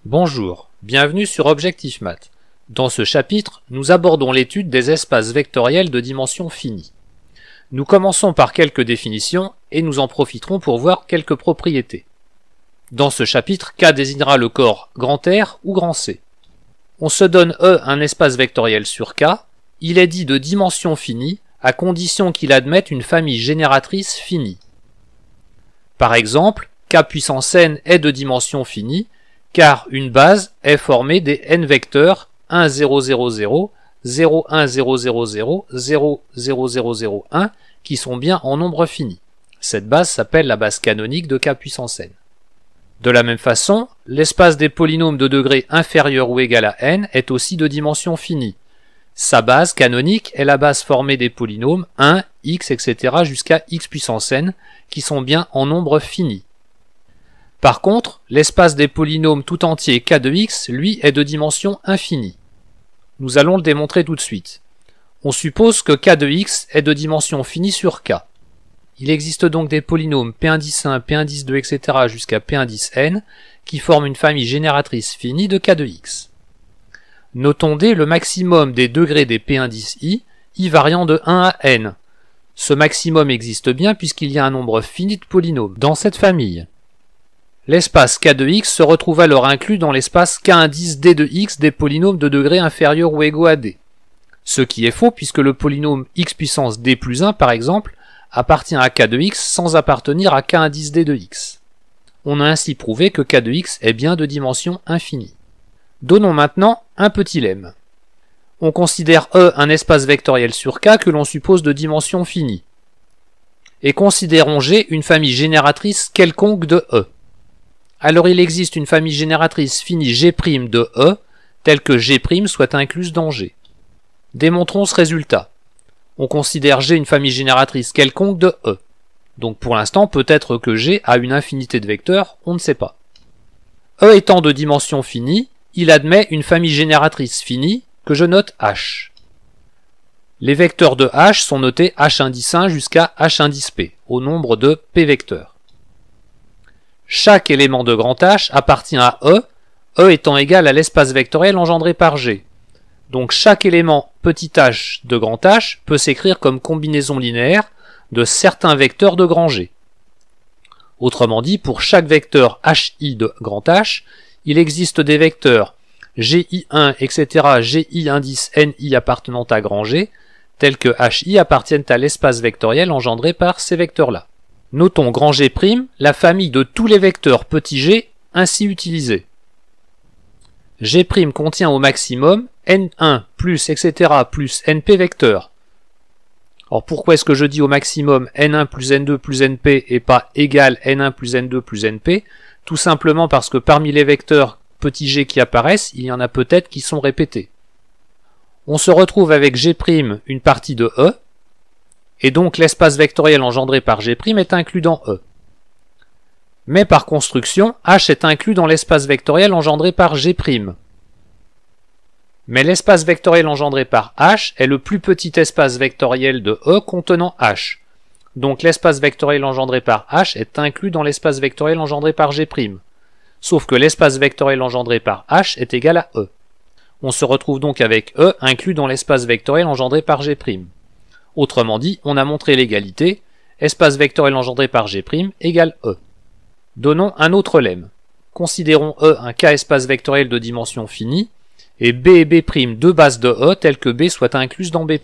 Bonjour, bienvenue sur Objectif Math. Dans ce chapitre, nous abordons l'étude des espaces vectoriels de dimension finie. Nous commençons par quelques définitions et nous en profiterons pour voir quelques propriétés. Dans ce chapitre, K désignera le corps grand R ou grand C. On se donne E un espace vectoriel sur K, il est dit de dimension finie à condition qu'il admette une famille génératrice finie. Par exemple, K puissance n est de dimension finie car une base est formée des n vecteurs 1, 0, 0, 0, 0, 1, 0, 0, 0, 0, 0, 0, 0, 1 qui sont bien en nombre fini. Cette base s'appelle la base canonique de K puissance n. De la même façon, l'espace des polynômes de degré inférieur ou égal à n est aussi de dimension finie. Sa base canonique est la base formée des polynômes 1, x, etc. jusqu'à x puissance n qui sont bien en nombre fini. Par contre, l'espace des polynômes tout entier k de x, lui, est de dimension infinie. Nous allons le démontrer tout de suite. On suppose que k de x est de dimension finie sur k. Il existe donc des polynômes p1,1, p1,2, etc. jusqu'à p1,n qui forment une famille génératrice finie de k de x. Notons d le maximum des degrés des p1,i, i variant de 1 à n. Ce maximum existe bien puisqu'il y a un nombre fini de polynômes dans cette famille. L'espace k de x se retrouve alors inclus dans l'espace k indice d de x des polynômes de degré inférieur ou égaux à d. Ce qui est faux puisque le polynôme x puissance d plus 1 par exemple appartient à k de x sans appartenir à k indice d de x. On a ainsi prouvé que k de x est bien de dimension infinie. Donnons maintenant un petit lemme. On considère E un espace vectoriel sur K que l'on suppose de dimension finie. Et considérons G une famille génératrice quelconque de E. Alors il existe une famille génératrice finie G' de E, telle que G' soit incluse dans G. Démontrons ce résultat. On considère G une famille génératrice quelconque de E. Donc pour l'instant, peut-être que G a une infinité de vecteurs, on ne sait pas. E étant de dimension finie, il admet une famille génératrice finie que je note H. Les vecteurs de H sont notés H indice 1 jusqu'à H indice P, au nombre de P vecteurs. Chaque élément de grand H appartient à E étant égal à l'espace vectoriel engendré par G. Donc chaque élément petit h de grand H peut s'écrire comme combinaison linéaire de certains vecteurs de grand G. Autrement dit, pour chaque vecteur hi de grand H, il existe des vecteurs gi1, etc., gi indice ni appartenant à grand G, tels que hi appartiennent à l'espace vectoriel engendré par ces vecteurs-là. Notons grand G', la famille de tous les vecteurs petit g ainsi utilisés. G' contient au maximum n1 plus etc. plus np vecteurs. Alors pourquoi est-ce que je dis au maximum n1 plus n2 plus np et pas égal n1 plus n2 plus np? Tout simplement parce que parmi les vecteurs petit g qui apparaissent, il y en a peut-être qui sont répétés. On se retrouve avec G' une partie de E, et donc l'espace vectoriel engendré par G' est inclus dans E. Mais par construction, H est inclus dans l'espace vectoriel engendré par G'. Mais l'espace vectoriel engendré par H est le plus petit espace vectoriel de E contenant H. Donc l'espace vectoriel engendré par H est inclus dans l'espace vectoriel engendré par G'. Sauf que l'espace vectoriel engendré par H est égal à E. On se retrouve donc avec E inclus dans l'espace vectoriel engendré par G'. Autrement dit, on a montré l'égalité, espace vectoriel engendré par G' égale E. Donnons un autre lemme. Considérons E un K espace vectoriel de dimension finie, et B et B' deux bases de E telles que B soit incluse dans B'.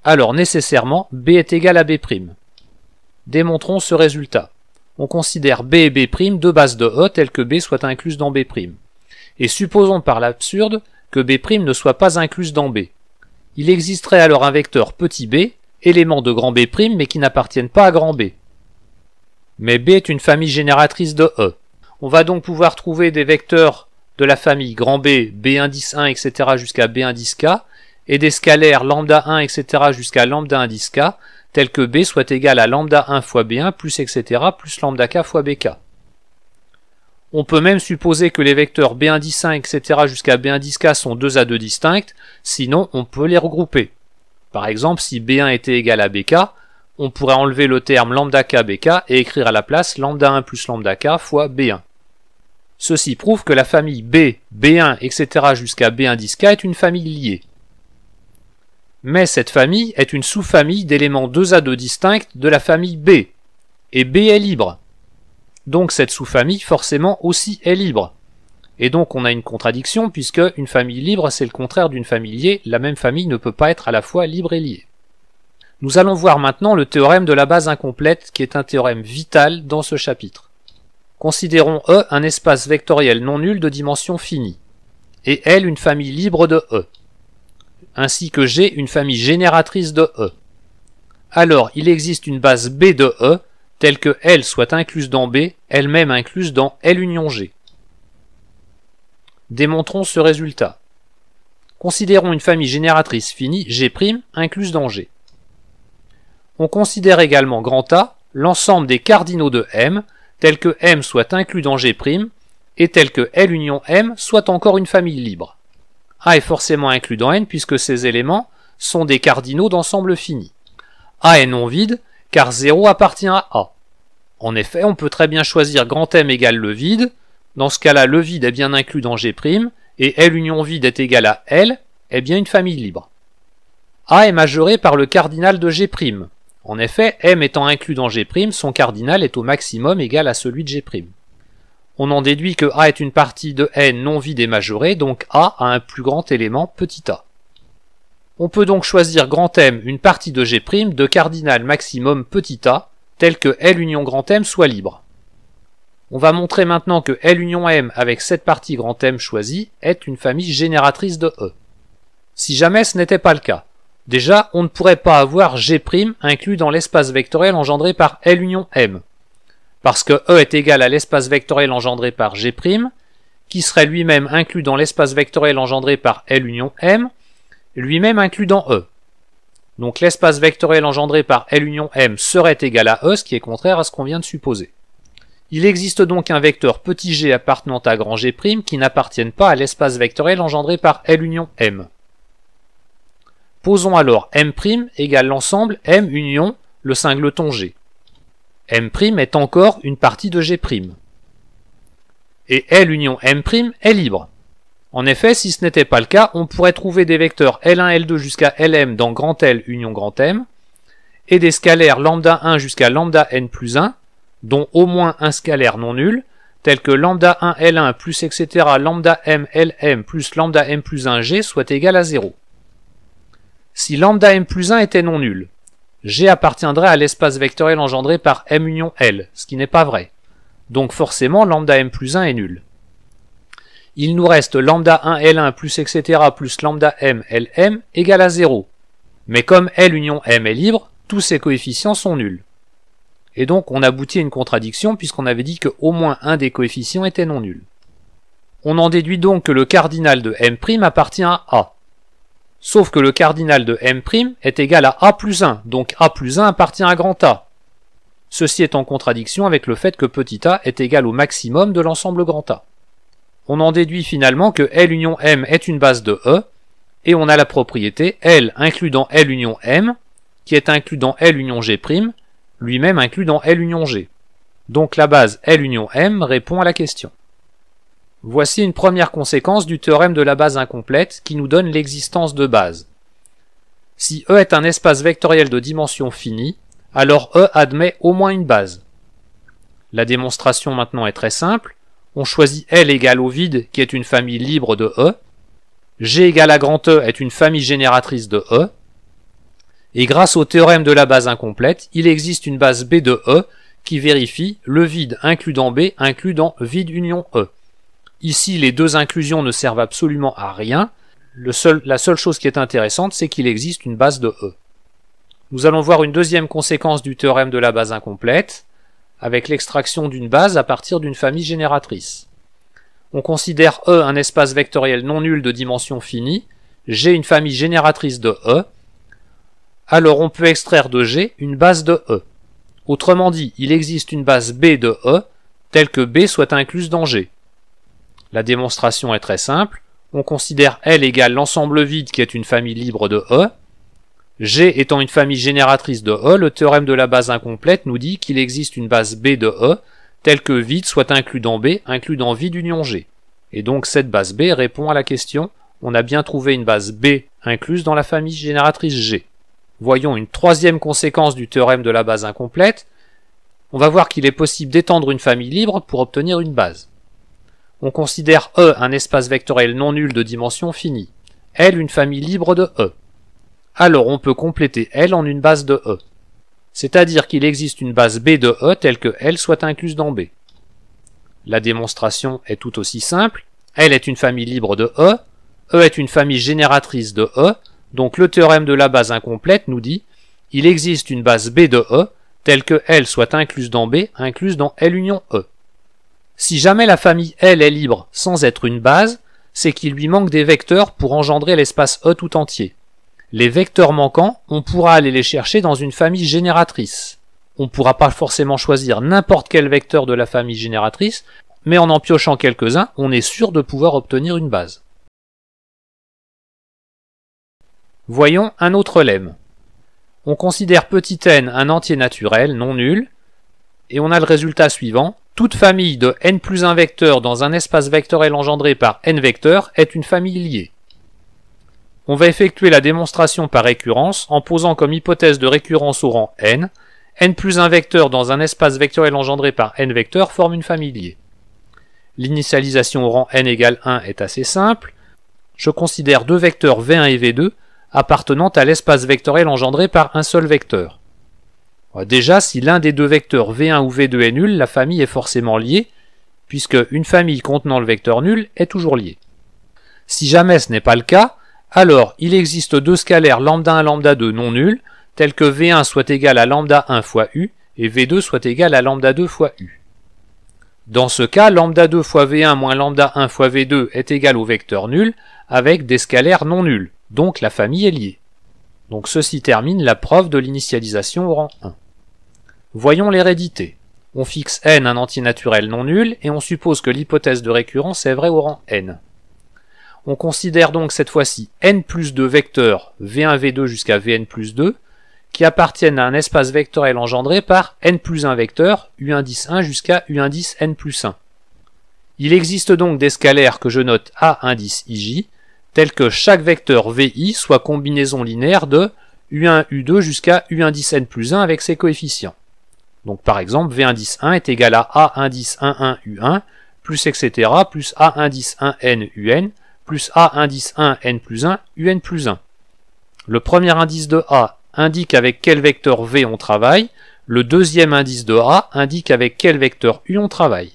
Alors nécessairement, B est égal à B'. Démontrons ce résultat. On considère B et B' deux bases de E telles que B soit incluse dans B'. Et supposons par l'absurde que B' ne soit pas incluse dans B. Il existerait alors un vecteur petit b, élément de grand B' mais qui n'appartiennent pas à grand B. Mais B est une famille génératrice de E. On va donc pouvoir trouver des vecteurs de la famille grand B, B indice 1, etc. jusqu'à B indice K, et des scalaires lambda 1, etc. jusqu'à lambda indice K, tels que B soit égal à lambda 1 fois B1 plus etc. plus lambda K fois BK. On peut même supposer que les vecteurs B indice 1, etc. jusqu'à B indice K sont 2 à 2 distincts, sinon on peut les regrouper. Par exemple, si B1 était égal à BK, on pourrait enlever le terme lambda K BK et écrire à la place lambda 1 plus lambda K fois B1. Ceci prouve que la famille B, B1, etc. jusqu'à B1-K est une famille liée. Mais cette famille est une sous-famille d'éléments 2A2 distincts de la famille B, et B est libre. Donc cette sous-famille forcément aussi est libre. Et donc on a une contradiction puisque une famille libre c'est le contraire d'une famille liée, la même famille ne peut pas être à la fois libre et liée. Nous allons voir maintenant le théorème de la base incomplète qui est un théorème vital dans ce chapitre. Considérons E un espace vectoriel non nul de dimension finie, et L une famille libre de E, ainsi que G une famille génératrice de E. Alors il existe une base B de E, telle que L soit incluse dans B, elle-même incluse dans L union G. Démontrons ce résultat. Considérons une famille génératrice finie, G' incluse dans G. On considère également grand A, l'ensemble des cardinaux de M, tel que M soit inclus dans G', et tel que L union M soit encore une famille libre. A est forcément inclus dans N puisque ces éléments sont des cardinaux d'ensemble fini. A est non vide, car 0 appartient à A. En effet, on peut très bien choisir grand M égale le vide. Dans ce cas-là, le vide est bien inclus dans G', et L union vide est égal à L, est bien une famille libre. A est majoré par le cardinal de G'. En effet, M étant inclus dans G', son cardinal est au maximum égal à celui de G'. On en déduit que A est une partie de N non vide et majorée, donc A a un plus grand élément petit a. On peut donc choisir grand M une partie de G' de cardinal maximum petit a, tel que L union grand M soit libre. On va montrer maintenant que L union M avec cette partie grand M choisie est une famille génératrice de E. Si jamais ce n'était pas le cas, déjà on ne pourrait pas avoir G' inclus dans l'espace vectoriel engendré par L union M, parce que E est égal à l'espace vectoriel engendré par G', qui serait lui-même inclus dans l'espace vectoriel engendré par L union M, lui-même inclus dans E. Donc l'espace vectoriel engendré par L union M serait égal à E, ce qui est contraire à ce qu'on vient de supposer. Il existe donc un vecteur petit g appartenant à grand G' qui n'appartienne pas à l'espace vectoriel engendré par L union M. Posons alors M' égale l'ensemble M union le singleton G. M' est encore une partie de G'. Et L union M' est libre. En effet, si ce n'était pas le cas, on pourrait trouver des vecteurs L1, L2 jusqu'à Lm dans grand L union grand M, et des scalaires lambda 1 jusqu'à lambda n plus 1, dont au moins un scalaire non nul, tel que lambda 1 L1 plus etc. lambda m Lm plus lambda m plus 1 G soit égal à 0. Si lambda m plus 1 était non nul, G appartiendrait à l'espace vectoriel engendré par M union L, ce qui n'est pas vrai. Donc forcément lambda m plus 1 est nul. Il nous reste lambda 1 L1 plus etc. plus lambda m Lm égale à 0. Mais comme L union M est libre, tous ces coefficients sont nuls. Et donc on aboutit à une contradiction puisqu'on avait dit que au moins un des coefficients était non nul. On en déduit donc que le cardinal de M' appartient à A. Sauf que le cardinal de M' est égal à A plus 1, donc A plus 1 appartient à grand A. Ceci est en contradiction avec le fait que petit a est égal au maximum de l'ensemble grand A. On en déduit finalement que L union M est une base de E, et on a la propriété L inclus dans L union M, qui est inclus dans L union G', lui-même inclus dans L union G. Donc la base L union M répond à la question. Voici une première conséquence du théorème de la base incomplète qui nous donne l'existence de bases. Si E est un espace vectoriel de dimension finie, alors E admet au moins une base. La démonstration maintenant est très simple. On choisit L égale au vide qui est une famille libre de E. G égale à grand E est une famille génératrice de E. Et grâce au théorème de la base incomplète, il existe une base B de E qui vérifie le vide inclus dans B inclus dans vide union E. Ici, les deux inclusions ne servent absolument à rien. La seule chose qui est intéressante, c'est qu'il existe une base de E. Nous allons voir une deuxième conséquence du théorème de la base incomplète, avec l'extraction d'une base à partir d'une famille génératrice. On considère E un espace vectoriel non nul de dimension finie, G une famille génératrice de E, alors on peut extraire de G une base de E. Autrement dit, il existe une base B de E, telle que B soit incluse dans G. La démonstration est très simple, on considère L égale l'ensemble vide qui est une famille libre de E. G étant une famille génératrice de E, le théorème de la base incomplète nous dit qu'il existe une base B de E, tel que vide soit inclus dans B, inclus dans vide union G. Et donc cette base B répond à la question, on a bien trouvé une base B incluse dans la famille génératrice G. Voyons une troisième conséquence du théorème de la base incomplète. On va voir qu'il est possible d'étendre une famille libre pour obtenir une base. On considère E un espace vectoriel non nul de dimension finie, L une famille libre de E. Alors on peut compléter L en une base de E. C'est-à-dire qu'il existe une base B de E telle que L soit incluse dans B. La démonstration est tout aussi simple. L est une famille libre de E est une famille génératrice de E, donc le théorème de la base incomplète nous dit il existe une base B de E telle que L soit incluse dans B, incluse dans L union E. Si jamais la famille L est libre sans être une base, c'est qu'il lui manque des vecteurs pour engendrer l'espace E tout entier. Les vecteurs manquants, on pourra aller les chercher dans une famille génératrice. On ne pourra pas forcément choisir n'importe quel vecteur de la famille génératrice, mais en piochant quelques-uns, on est sûr de pouvoir obtenir une base. Voyons un autre lemme. On considère petit n un entier naturel non nul, et on a le résultat suivant. Toute famille de n plus 1 vecteurs dans un espace vectoriel engendré par n vecteurs est une famille liée. On va effectuer la démonstration par récurrence en posant comme hypothèse de récurrence au rang n plus 1 vecteur dans un espace vectoriel engendré par n vecteurs forme une famille liée. L'initialisation au rang n égale 1 est assez simple. Je considère deux vecteurs v1 et v2 appartenant à l'espace vectoriel engendré par un seul vecteur. Déjà, si l'un des deux vecteurs v1 ou v2 est nul, la famille est forcément liée, puisque une famille contenant le vecteur nul est toujours liée. Si jamais ce n'est pas le cas, alors il existe deux scalaires lambda 1 lambda 2 non nuls, tels que v1 soit égal à lambda 1 fois u et v2 soit égal à lambda 2 fois u. Dans ce cas, lambda 2 fois v1 moins lambda 1 fois v2 est égal au vecteur nul avec des scalaires non nuls, donc la famille est liée. Donc ceci termine la preuve de l'initialisation au rang 1. Voyons l'hérédité. On fixe n un entier naturel non nul et on suppose que l'hypothèse de récurrence est vraie au rang n. On considère donc cette fois-ci n plus 2 vecteurs v1 v2 jusqu'à vn plus 2 qui appartiennent à un espace vectoriel engendré par n plus 1 vecteur u indice 1 jusqu'à u indice n plus 1. Il existe donc des scalaires que je note a indice ij tels que chaque vecteur vi soit combinaison linéaire de u1 u2 jusqu'à u indice n plus 1 avec ses coefficients. Donc par exemple v indice 1 est égal à a indice 1 1 u1 plus etc plus a indice 1 n un plus a indice 1 n plus 1 un plus 1. Le premier indice de a indique avec quel vecteur v on travaille, le deuxième indice de a indique avec quel vecteur u on travaille.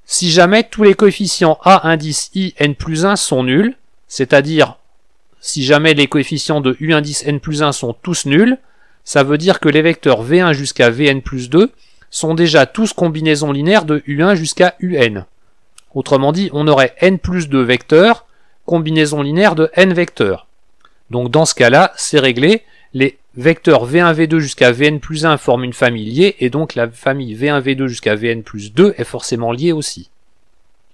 Si jamais tous les coefficients a indice i n plus 1 sont nuls, c'est-à-dire si jamais les coefficients de u indice n plus 1 sont tous nuls, ça veut dire que les vecteurs v1 jusqu'à vn plus 2 sont déjà tous combinaisons linéaires de u1 jusqu'à un. Autrement dit, on aurait n plus 2 vecteurs, combinaison linéaire de n vecteurs. Donc dans ce cas-là, c'est réglé, les vecteurs v1, v2 jusqu'à vn plus 1 forment une famille liée, et donc la famille v1, v2 jusqu'à vn plus 2 est forcément liée aussi.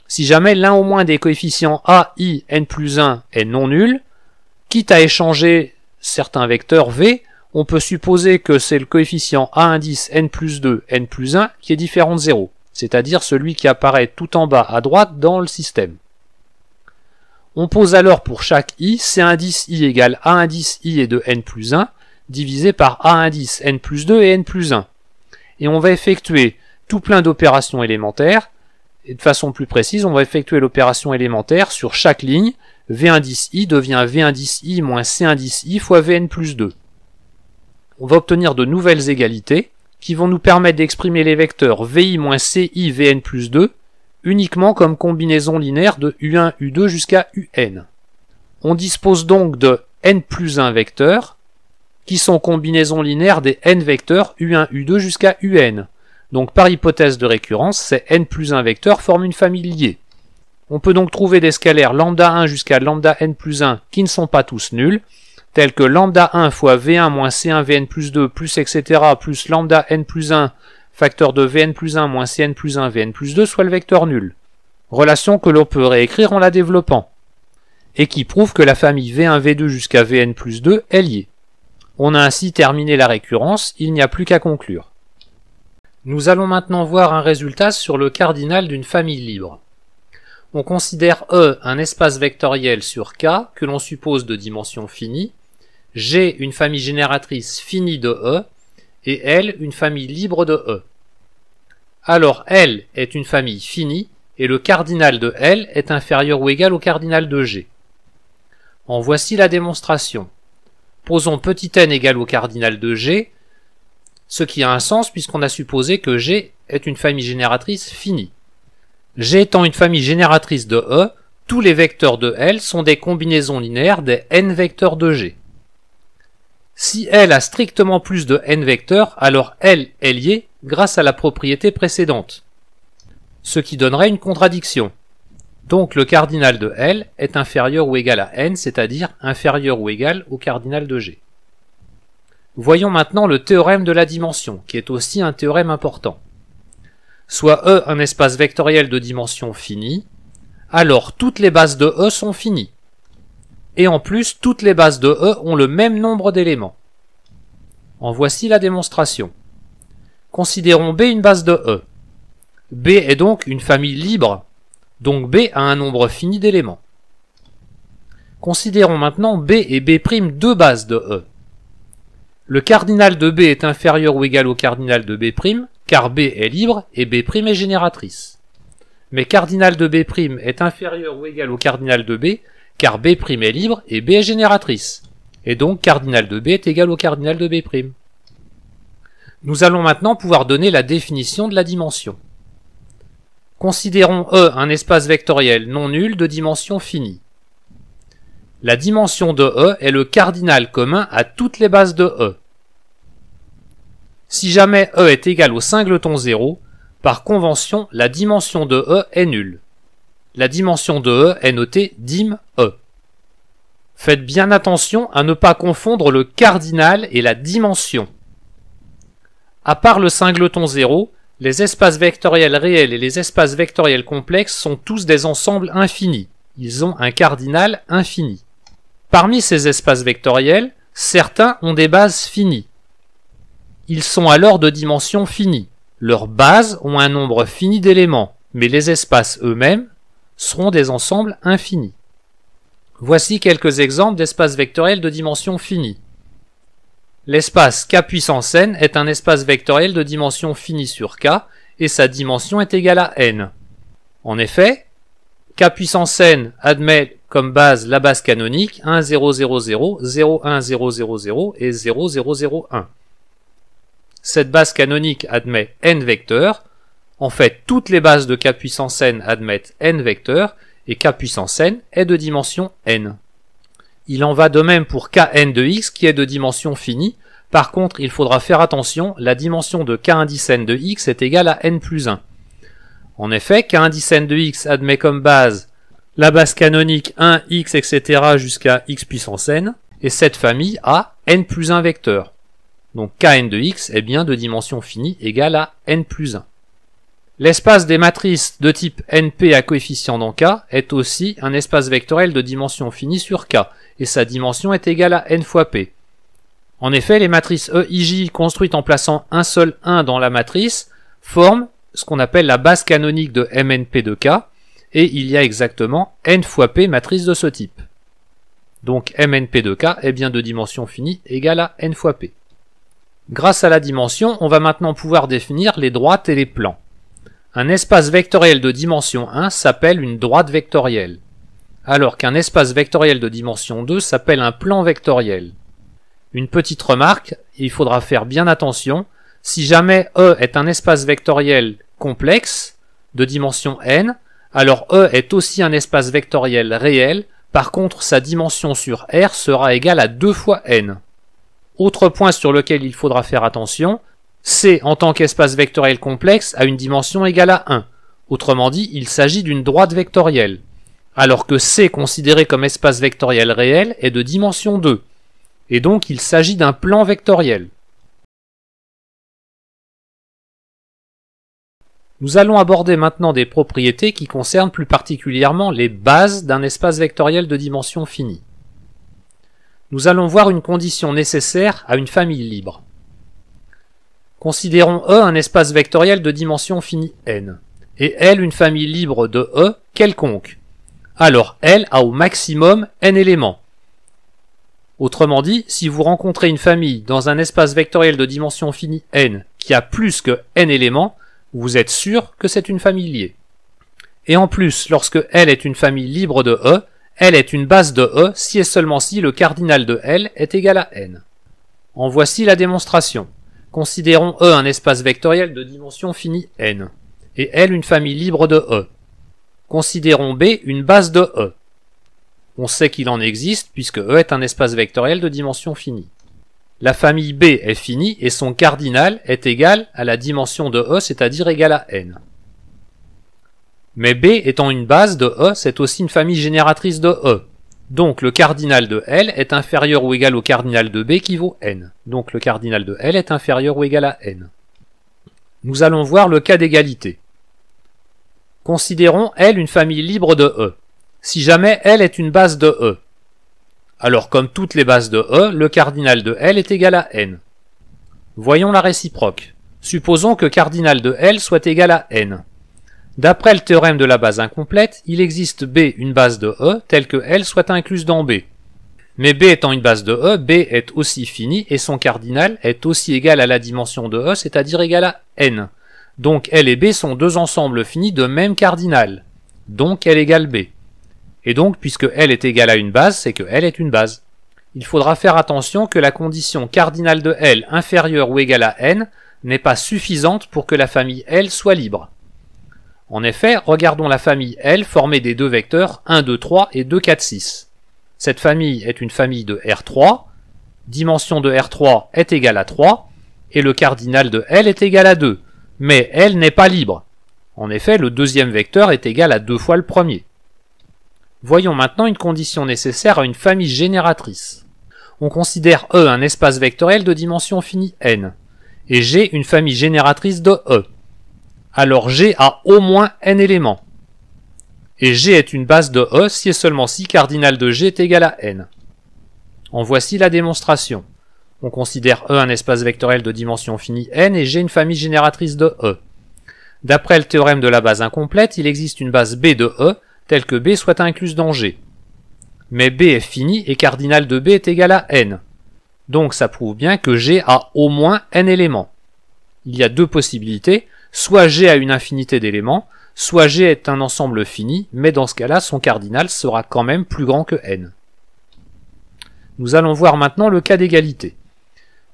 Si jamais l'un au moins des coefficients a, i, n plus 1 est non nul, quitte à échanger certains vecteurs v, on peut supposer que c'est le coefficient a indice n plus 2, n plus 1 qui est différent de 0, c'est-à-dire celui qui apparaît tout en bas à droite dans le système. On pose alors pour chaque i, c indice i égale a indice i et de n plus 1, divisé par a indice n plus 2 et n plus 1. Et on va effectuer tout plein d'opérations élémentaires, et de façon plus précise, on va effectuer l'opération élémentaire sur chaque ligne, v indice i devient v indice i moins c indice i fois vn plus 2. On va obtenir de nouvelles égalités, qui vont nous permettre d'exprimer les vecteurs vi moins ci vn plus 2, uniquement comme combinaison linéaire de u1, u2 jusqu'à un. On dispose donc de n plus 1 vecteurs, qui sont combinaisons linéaires des n vecteurs u1, u2 jusqu'à un. Donc par hypothèse de récurrence, ces n plus 1 vecteurs forment une famille liée. On peut donc trouver des scalaires lambda 1 jusqu'à lambda n plus 1 qui ne sont pas tous nuls, tels que lambda 1 fois v1 moins c1 vn plus 2 plus etc plus lambda n plus 1 facteur de vn plus 1 moins cn plus 1 vn plus 2 soit le vecteur nul. Relation que l'on peut réécrire en la développant, et qui prouve que la famille v1 v2 jusqu'à vn plus 2 est liée. On a ainsi terminé la récurrence, il n'y a plus qu'à conclure. Nous allons maintenant voir un résultat sur le cardinal d'une famille libre. On considère E un espace vectoriel sur K que l'on suppose de dimension finie, G une famille génératrice finie de E, et L une famille libre de E. Alors L est une famille finie, et le cardinal de L est inférieur ou égal au cardinal de G. En voici la démonstration. Posons petit n égal au cardinal de G, ce qui a un sens puisqu'on a supposé que G est une famille génératrice finie. G étant une famille génératrice de E, tous les vecteurs de L sont des combinaisons linéaires des n vecteurs de G. Si L a strictement plus de n vecteurs, alors L est lié grâce à la propriété précédente, ce qui donnerait une contradiction. Donc le cardinal de L est inférieur ou égal à n, c'est-à-dire inférieur ou égal au cardinal de G. Voyons maintenant le théorème de la dimension, qui est aussi un théorème important. Soit E un espace vectoriel de dimension finie, alors toutes les bases de E sont finies. Et en plus, toutes les bases de E ont le même nombre d'éléments. En voici la démonstration. Considérons B une base de E. B est donc une famille libre, donc B a un nombre fini d'éléments. Considérons maintenant B et B' deux bases de E. Le cardinal de B est inférieur ou égal au cardinal de B', car B est libre et B' est génératrice. Mais cardinal de B' est inférieur ou égal au cardinal de B, car B' est libre et B est génératrice. Et donc cardinal de B est égal au cardinal de B'. Nous allons maintenant pouvoir donner la définition de la dimension. Considérons E un espace vectoriel non nul de dimension finie. La dimension de E est le cardinal commun à toutes les bases de E. Si jamais E est égal au singleton 0, par convention, la dimension de E est nulle. La dimension de E est notée dim E. Faites bien attention à ne pas confondre le cardinal et la dimension. À part le singleton 0, les espaces vectoriels réels et les espaces vectoriels complexes sont tous des ensembles infinis. Ils ont un cardinal infini. Parmi ces espaces vectoriels, certains ont des bases finies. Ils sont alors de dimension finie. Leurs bases ont un nombre fini d'éléments, mais les espaces eux-mêmes seront des ensembles infinis. Voici quelques exemples d'espaces vectoriels de dimension finie. L'espace K puissance n est un espace vectoriel de dimension finie sur K, et sa dimension est égale à n. En effet, K puissance n admet comme base la base canonique 1, 0, 0, 0, 0, 1, 0, 0, 0 et 0, 0, 0, 1. Cette base canonique admet n vecteurs. En fait, toutes les bases de K puissance n admettent n vecteurs, et K puissance n est de dimension n. Il en va de même pour Kn de x qui est de dimension finie. Par contre, il faudra faire attention, la dimension de K indice n de x est égale à n plus 1. En effet, K indice n de x admet comme base la base canonique 1, x, etc. jusqu'à x puissance n, et cette famille a n plus 1 vecteurs. Donc Kn de x est bien de dimension finie égale à n plus 1. L'espace des matrices de type NP à coefficient dans K est aussi un espace vectoriel de dimension finie sur K, et sa dimension est égale à n fois P. En effet, les matrices EIJ construites en plaçant un seul 1 dans la matrice forment ce qu'on appelle la base canonique de MNP de K, et il y a exactement n fois P matrices de ce type. Donc MNP de K est bien de dimension finie égale à n fois P. Grâce à la dimension, on va maintenant pouvoir définir les droites et les plans. Un espace vectoriel de dimension 1 s'appelle une droite vectorielle, alors qu'un espace vectoriel de dimension 2 s'appelle un plan vectoriel. Une petite remarque, il faudra faire bien attention, si jamais E est un espace vectoriel complexe de dimension n, alors E est aussi un espace vectoriel réel, par contre sa dimension sur R sera égale à 2 fois n. Autre point sur lequel il faudra faire attention, C en tant qu'espace vectoriel complexe a une dimension égale à 1. Autrement dit, il s'agit d'une droite vectorielle. Alors que C considéré comme espace vectoriel réel est de dimension 2. Et donc il s'agit d'un plan vectoriel. Nous allons aborder maintenant des propriétés qui concernent plus particulièrement les bases d'un espace vectoriel de dimension finie. Nous allons voir une condition nécessaire à une famille libre. Considérons E un espace vectoriel de dimension finie n, et L une famille libre de E quelconque. Alors L a au maximum n éléments. Autrement dit, si vous rencontrez une famille dans un espace vectoriel de dimension finie n qui a plus que n éléments, vous êtes sûr que c'est une famille liée. Et en plus, lorsque L est une famille libre de E, L est une base de E si et seulement si le cardinal de L est égal à n. En voici la démonstration. Considérons E un espace vectoriel de dimension finie n, et L une famille libre de E. Considérons B une base de E. On sait qu'il en existe puisque E est un espace vectoriel de dimension finie. La famille B est finie et son cardinal est égal à la dimension de E, c'est-à-dire égal à n. Mais B étant une base de E, c'est aussi une famille génératrice de E. Donc le cardinal de L est inférieur ou égal au cardinal de B qui vaut n. Donc le cardinal de L est inférieur ou égal à n. Nous allons voir le cas d'égalité. Considérons L une famille libre de E. Si jamais L est une base de E, alors comme toutes les bases de E, le cardinal de L est égal à n. Voyons la réciproque. Supposons que cardinal de L soit égal à n. D'après le théorème de la base incomplète, il existe B une base de E telle que L soit incluse dans B. Mais B étant une base de E, B est aussi fini et son cardinal est aussi égal à la dimension de E, c'est-à-dire égal à n. Donc L et B sont deux ensembles finis de même cardinal. Donc L égale B. Et donc, puisque L est égal à une base, c'est que L est une base. Il faudra faire attention que la condition cardinal de L inférieure ou égale à n n'est pas suffisante pour que la famille L soit libre. En effet, regardons la famille L formée des deux vecteurs 1, 2, 3 et 2, 4, 6. Cette famille est une famille de R3, dimension de R3 est égale à 3, et le cardinal de L est égal à 2, mais L n'est pas libre. En effet, le deuxième vecteur est égal à 2 fois le premier. Voyons maintenant une condition nécessaire à une famille génératrice. On considère E un espace vectoriel de dimension finie n, et G une famille génératrice de E. Alors G a au moins n éléments. Et G est une base de E si et seulement si cardinal de G est égal à n. En voici la démonstration. On considère E un espace vectoriel de dimension finie n et G une famille génératrice de E. D'après le théorème de la base incomplète, il existe une base B de E telle que B soit incluse dans G. Mais B est fini et cardinal de B est égal à n. Donc ça prouve bien que G a au moins n éléments. Il y a deux possibilités, soit G a une infinité d'éléments, soit G est un ensemble fini, mais dans ce cas-là, son cardinal sera quand même plus grand que n. Nous allons voir maintenant le cas d'égalité.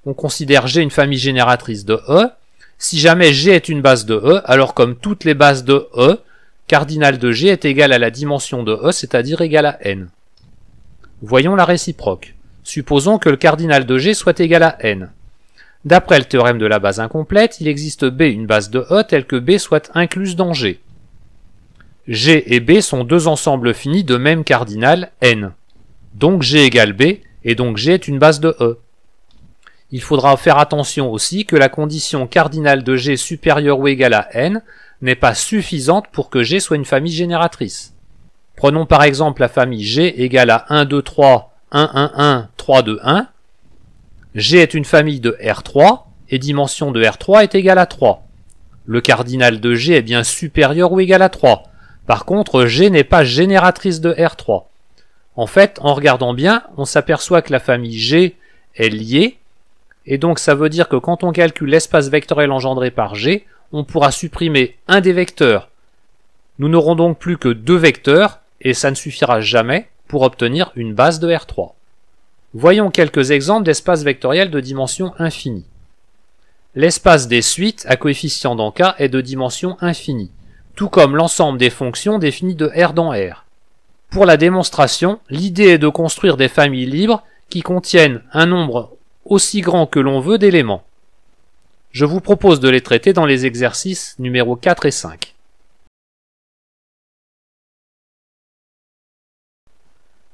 On considère G une famille génératrice de E. Si jamais G est une base de E, alors comme toutes les bases de E, cardinal de G est égal à la dimension de E, c'est-à-dire égal à n. Voyons la réciproque. Supposons que le cardinal de G soit égal à n. D'après le théorème de la base incomplète, il existe B une base de E telle que B soit incluse dans G. G et B sont deux ensembles finis de même cardinal n. Donc G égale B, et donc G est une base de E. Il faudra faire attention aussi que la condition cardinal de G supérieure ou égale à n n'est pas suffisante pour que G soit une famille génératrice. Prenons par exemple la famille G égale à 1, 2, 3, 1, 1, 1, 3, 2, 1. G est une famille de R3, et dimension de R3 est égale à 3. Le cardinal de G est bien supérieur ou égal à 3. Par contre, G n'est pas génératrice de R3. En fait, en regardant bien, on s'aperçoit que la famille G est liée, et donc ça veut dire que quand on calcule l'espace vectoriel engendré par G, on pourra supprimer un des vecteurs. Nous n'aurons donc plus que deux vecteurs, et ça ne suffira jamais pour obtenir une base de R3. Voyons quelques exemples d'espaces vectoriels de dimension infinie. L'espace des suites à coefficient dans K est de dimension infinie, tout comme l'ensemble des fonctions définies de R dans R. Pour la démonstration, l'idée est de construire des familles libres qui contiennent un nombre aussi grand que l'on veut d'éléments. Je vous propose de les traiter dans les exercices numéros 4 et 5.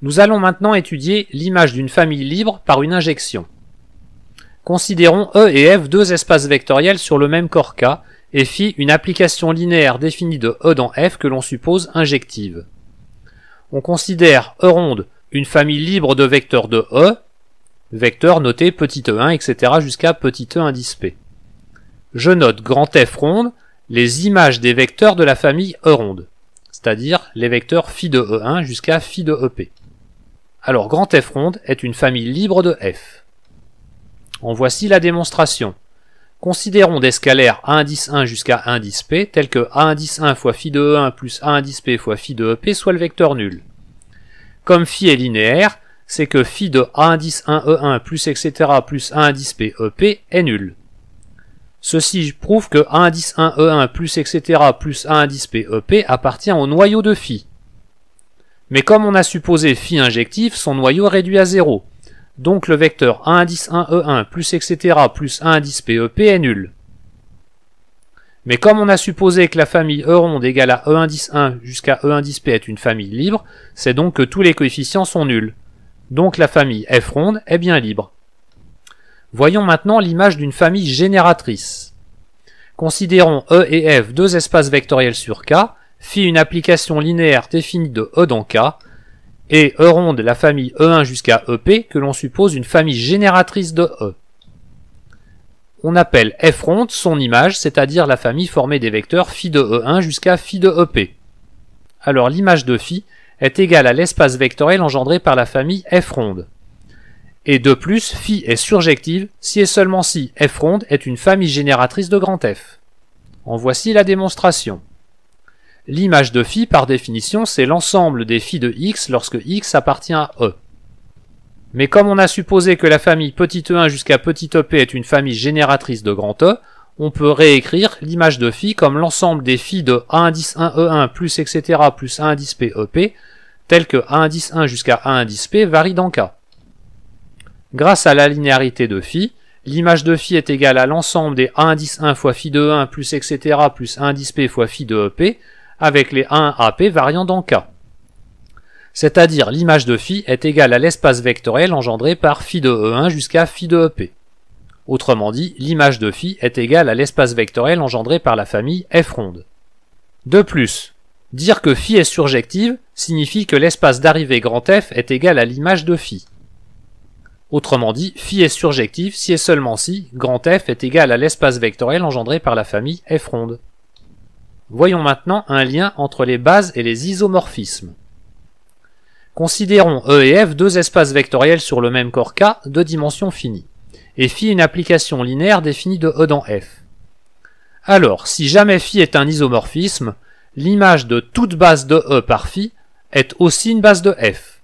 Nous allons maintenant étudier l'image d'une famille libre par une injection. Considérons E et F deux espaces vectoriels sur le même corps K et phi une application linéaire définie de E dans F que l'on suppose injective. On considère E ronde une famille libre de vecteurs de E, vecteurs notés petit e1, etc. jusqu'à petit e indice p. je note grand F ronde les images des vecteurs de la famille E ronde, c'est-à-dire les vecteurs phi de E1 jusqu'à phi de EP. Alors grand F ronde est une famille libre de F. En voici la démonstration. Considérons des scalaires A indice 1 jusqu'à A indice P tels que A indice 1 fois phi de E1 plus A indice P fois phi de EP soit le vecteur nul. Comme phi est linéaire, c'est que phi de A indice 1 E1 plus etc. plus A indice P EP est nul. Ceci prouve que A indice 1 E1 plus etc. plus A indice P EP appartient au noyau de phi. Mais comme on a supposé phi injectif, son noyau est réduit à 0. Donc le vecteur A indice 1 E1 plus etc. plus A indice P EP est nul. Mais comme on a supposé que la famille E ronde égale à E indice 1 jusqu'à E indice P est une famille libre, c'est donc que tous les coefficients sont nuls. Donc la famille F ronde est bien libre. Voyons maintenant l'image d'une famille génératrice. Considérons E et F deux espaces vectoriels sur K, phi une application linéaire définie de E dans K, et E ronde la famille E1 jusqu'à EP que l'on suppose une famille génératrice de E. On appelle F ronde son image, c'est-à-dire la famille formée des vecteurs phi de E1 jusqu'à phi de EP. Alors l'image de phi est égale à l'espace vectoriel engendré par la famille F ronde. Et de plus, phi est surjective si et seulement si F ronde est une famille génératrice de grand F. En voici la démonstration. L'image de phi, par définition, c'est l'ensemble des phi de x lorsque x appartient à E. Mais comme on a supposé que la famille petit e1 jusqu'à petit ep est une famille génératrice de grand E, on peut réécrire l'image de phi comme l'ensemble des phi de A indice 1 E1 plus etc. plus A indice P EP, tel que A indice 1 jusqu'à A indice P varie dans K. Grâce à la linéarité de phi, l'image de phi est égale à l'ensemble des A indice 1 fois phi de E1 plus etc. plus A indice P fois phi de EP, avec les 1 AP variant dans K. C'est-à-dire l'image de phi est égale à l'espace vectoriel engendré par phi de E1 jusqu'à phi de EP. Autrement dit, l'image de phi est égale à l'espace vectoriel engendré par la famille F ronde. De plus, dire que phi est surjective signifie que l'espace d'arrivée grand F est égal à l'image de phi. Autrement dit, phi est surjectif si et seulement si grand F est égal à l'espace vectoriel engendré par la famille F ronde. Voyons maintenant un lien entre les bases et les isomorphismes. Considérons E et F deux espaces vectoriels sur le même corps K de dimension finie, et phi une application linéaire définie de E dans F. Alors, si jamais phi est un isomorphisme, l'image de toute base de E par phi est aussi une base de F.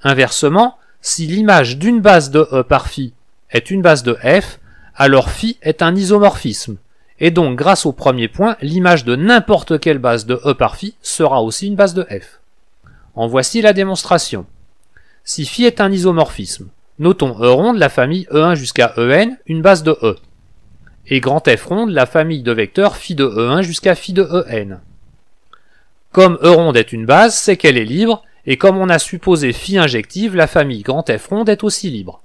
Inversement, si l'image d'une base de E par phi est une base de F, alors phi est un isomorphisme, et donc grâce au premier point, l'image de n'importe quelle base de E par phi sera aussi une base de F. En voici la démonstration. Si phi est un isomorphisme, notons E ronde la famille E1 jusqu'à En, une base de E, et grand F ronde la famille de vecteurs phi de E1 jusqu'à phi de En. Comme E ronde est une base, c'est qu'elle est libre, et comme on a supposé phi injective, la famille grand F ronde est aussi libre.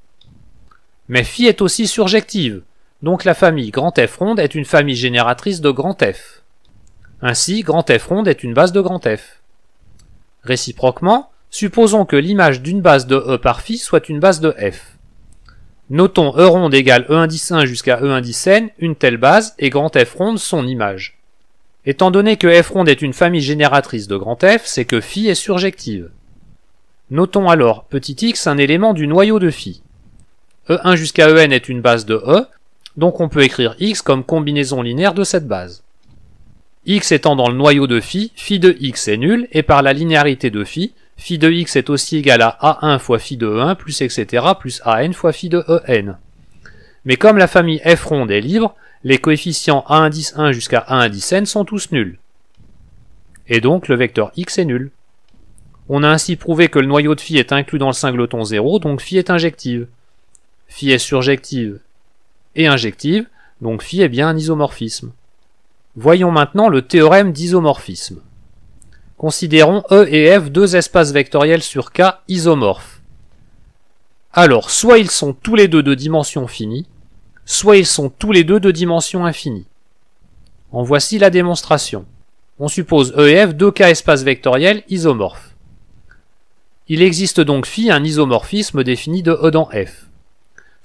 Mais phi est aussi surjective, donc la famille grand F ronde est une famille génératrice de grand F. Ainsi, grand F ronde est une base de grand F. Réciproquement, supposons que l'image d'une base de E par phi soit une base de F. Notons E ronde égale E indice 1 jusqu'à E indice N, une telle base, et grand F ronde son image. Étant donné que F ronde est une famille génératrice de grand F, c'est que phi est surjective. Notons alors petit x un élément du noyau de phi. E1 jusqu'à En est une base de E, donc on peut écrire x comme combinaison linéaire de cette base. X étant dans le noyau de phi, phi de x est nul, et par la linéarité de phi, phi de x est aussi égal à A1 fois phi de E1 plus etc. plus AN fois phi de En. Mais comme la famille F ronde est libre, les coefficients A indice 1 jusqu'à A indice N sont tous nuls. Et donc le vecteur x est nul. On a ainsi prouvé que le noyau de phi est inclus dans le singleton 0, donc phi est injective. Phi est surjective et injective, donc phi est bien un isomorphisme. Voyons maintenant le théorème d'isomorphisme. Considérons E et F deux espaces vectoriels sur K isomorphes. Alors, soit ils sont tous les deux de dimension finie, soit ils sont tous les deux de dimension infinie. En voici la démonstration. On suppose E et F deux K espaces vectoriels isomorphes. Il existe donc phi un isomorphisme défini de E dans F.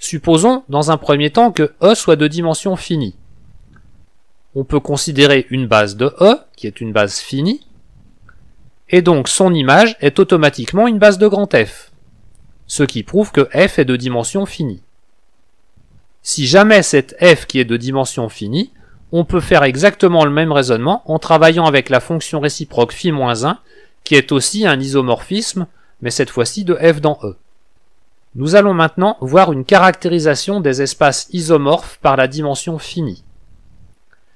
Supposons dans un premier temps que E soit de dimension finie. On peut considérer une base de E, qui est une base finie, et donc son image est automatiquement une base de grand F, ce qui prouve que F est de dimension finie. Si jamais cette F qui est de dimension finie, on peut faire exactement le même raisonnement en travaillant avec la fonction réciproque φ-1, qui est aussi un isomorphisme, mais cette fois-ci de F dans E. Nous allons maintenant voir une caractérisation des espaces isomorphes par la dimension finie.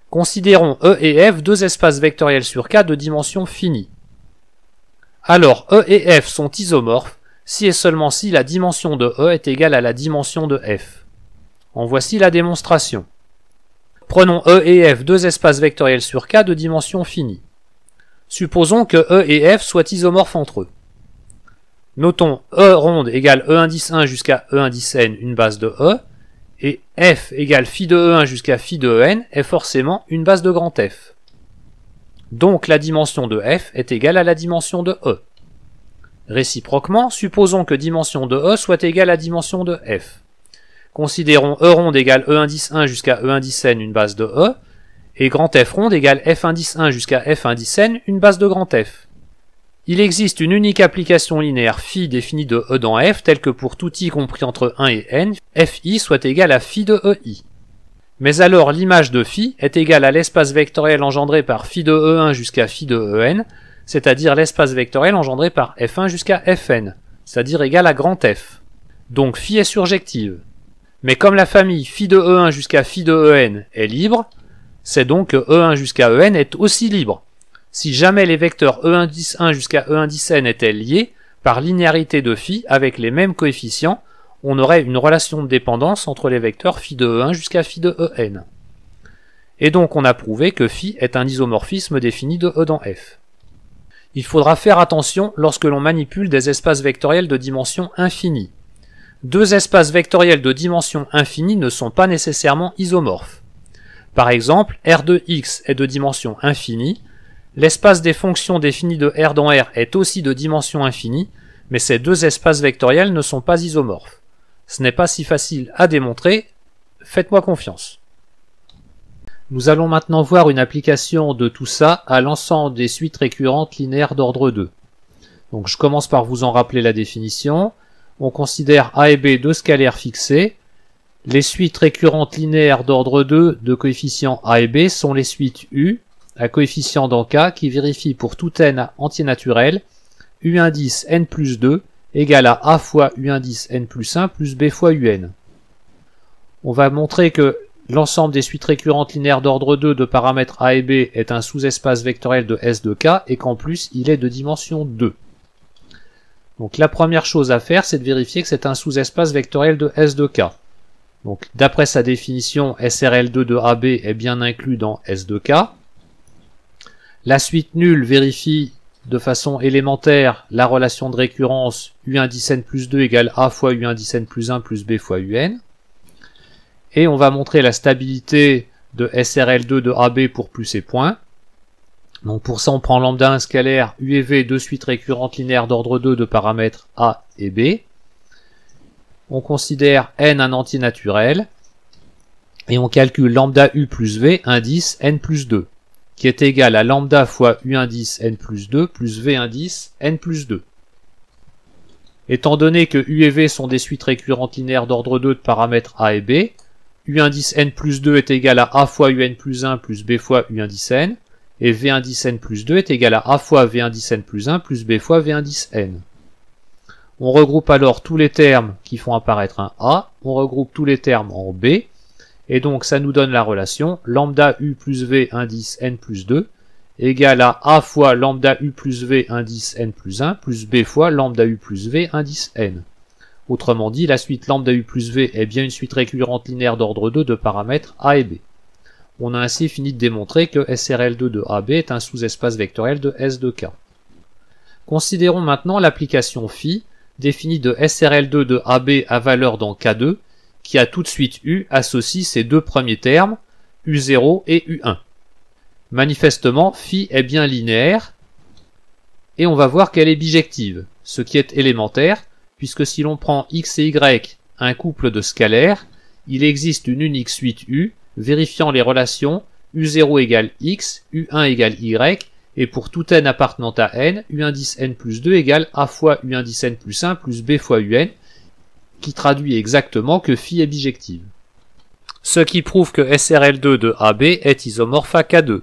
Considérons E et F deux espaces vectoriels sur K de dimension finie. Alors E et F sont isomorphes si et seulement si la dimension de E est égale à la dimension de F. En voici la démonstration. Prenons E et F deux espaces vectoriels sur K de dimension finie. Supposons que E et F soient isomorphes entre eux. Notons E ronde égale E indice 1 jusqu'à E indice n, une base de E, et F égale phi de E1 jusqu'à phi de En est forcément une base de grand F. Donc la dimension de F est égale à la dimension de E. Réciproquement, supposons que dimension de E soit égale à dimension de F. Considérons E ronde égale E indice 1 jusqu'à E indice n, une base de E, et grand F ronde égale F indice 1 jusqu'à F indice n, une base de grand F. Il existe une unique application linéaire phi définie de E dans F, telle que pour tout i compris entre 1 et n, Fi soit égal à phi de Ei. Mais alors l'image de phi est égale à l'espace vectoriel engendré par phi de E1 jusqu'à phi de En, c'est-à-dire l'espace vectoriel engendré par F1 jusqu'à Fn, c'est-à-dire égal à grand F. Donc phi est surjective. Mais comme la famille phi de E1 jusqu'à phi de En est libre, c'est donc que E1 jusqu'à En est aussi libre. Si jamais les vecteurs E indice 1 jusqu'à E indice n étaient liés, par linéarité de phi avec les mêmes coefficients, on aurait une relation de dépendance entre les vecteurs phi de E1 jusqu'à phi de En. Et donc on a prouvé que phi est un isomorphisme défini de E dans F. Il faudra faire attention lorsque l'on manipule des espaces vectoriels de dimension infinie. Deux espaces vectoriels de dimension infinie ne sont pas nécessairement isomorphes. Par exemple, R de x est de dimension infinie, l'espace des fonctions définies de R dans R est aussi de dimension infinie, mais ces deux espaces vectoriels ne sont pas isomorphes. Ce n'est pas si facile à démontrer, faites-moi confiance. Nous allons maintenant voir une application de tout ça à l'ensemble des suites récurrentes linéaires d'ordre 2. Donc je commence par vous en rappeler la définition. On considère A et B deux scalaires fixés. Les suites récurrentes linéaires d'ordre 2 de coefficients A et B sont les suites U, à coefficient dans K, qui vérifie pour tout n entier naturel, U indice n plus 2 égale à A fois U indice n plus 1 plus B fois UN. On va montrer que l'ensemble des suites récurrentes linéaires d'ordre 2 de paramètres A et B est un sous-espace vectoriel de S de K et qu'en plus il est de dimension 2. Donc la première chose à faire, c'est de vérifier que c'est un sous-espace vectoriel de S de K. Donc d'après sa définition, SRL2 de AB est bien inclus dans S de K. La suite nulle vérifie de façon élémentaire la relation de récurrence U indice n plus 2 égale A fois U indice n plus 1 plus B fois UN. Et on va montrer la stabilité de SRL2 de AB pour plus et point. Donc pour ça on prend lambda 1 scalaire U et V, deux suites récurrentes linéaires d'ordre 2 de paramètres A et B. On considère n un entier naturel. Et on calcule lambda U plus V indice n plus 2. Qui est égal à lambda fois U indice n plus 2 plus V indice n plus 2. Étant donné que U et V sont des suites récurrentes linéaires d'ordre 2 de paramètres A et B, U indice n plus 2 est égal à A fois UN plus 1 plus B fois U indice n, et V indice n plus 2 est égal à A fois V indice n plus 1 plus B fois V indice n. On regroupe alors tous les termes qui font apparaître un A, on regroupe tous les termes en B, et donc ça nous donne la relation lambda U plus V indice n plus 2 égale à A fois lambda U plus V indice n plus 1 plus B fois lambda U plus V indice n. Autrement dit, la suite lambda U plus V est bien une suite récurrente linéaire d'ordre 2 de paramètres A et B. On a ainsi fini de démontrer que SRL2 de AB est un sous-espace vectoriel de S de K. Considérons maintenant l'application phi définie de SRL2 de AB à valeur dans K2 qui a tout de suite U associe ces deux premiers termes, U0 et U1. Manifestement, phi est bien linéaire, et on va voir qu'elle est bijective, ce qui est élémentaire, puisque si l'on prend x et y un couple de scalaires, il existe une unique suite U, vérifiant les relations U0 égale X, U1 égale Y, et pour tout n appartenant à n, U indice n plus 2 égale A fois U indice n plus 1 plus B fois UN, qui traduit exactement que phi est bijective. Ce qui prouve que SRL2 de AB est isomorphe à K2.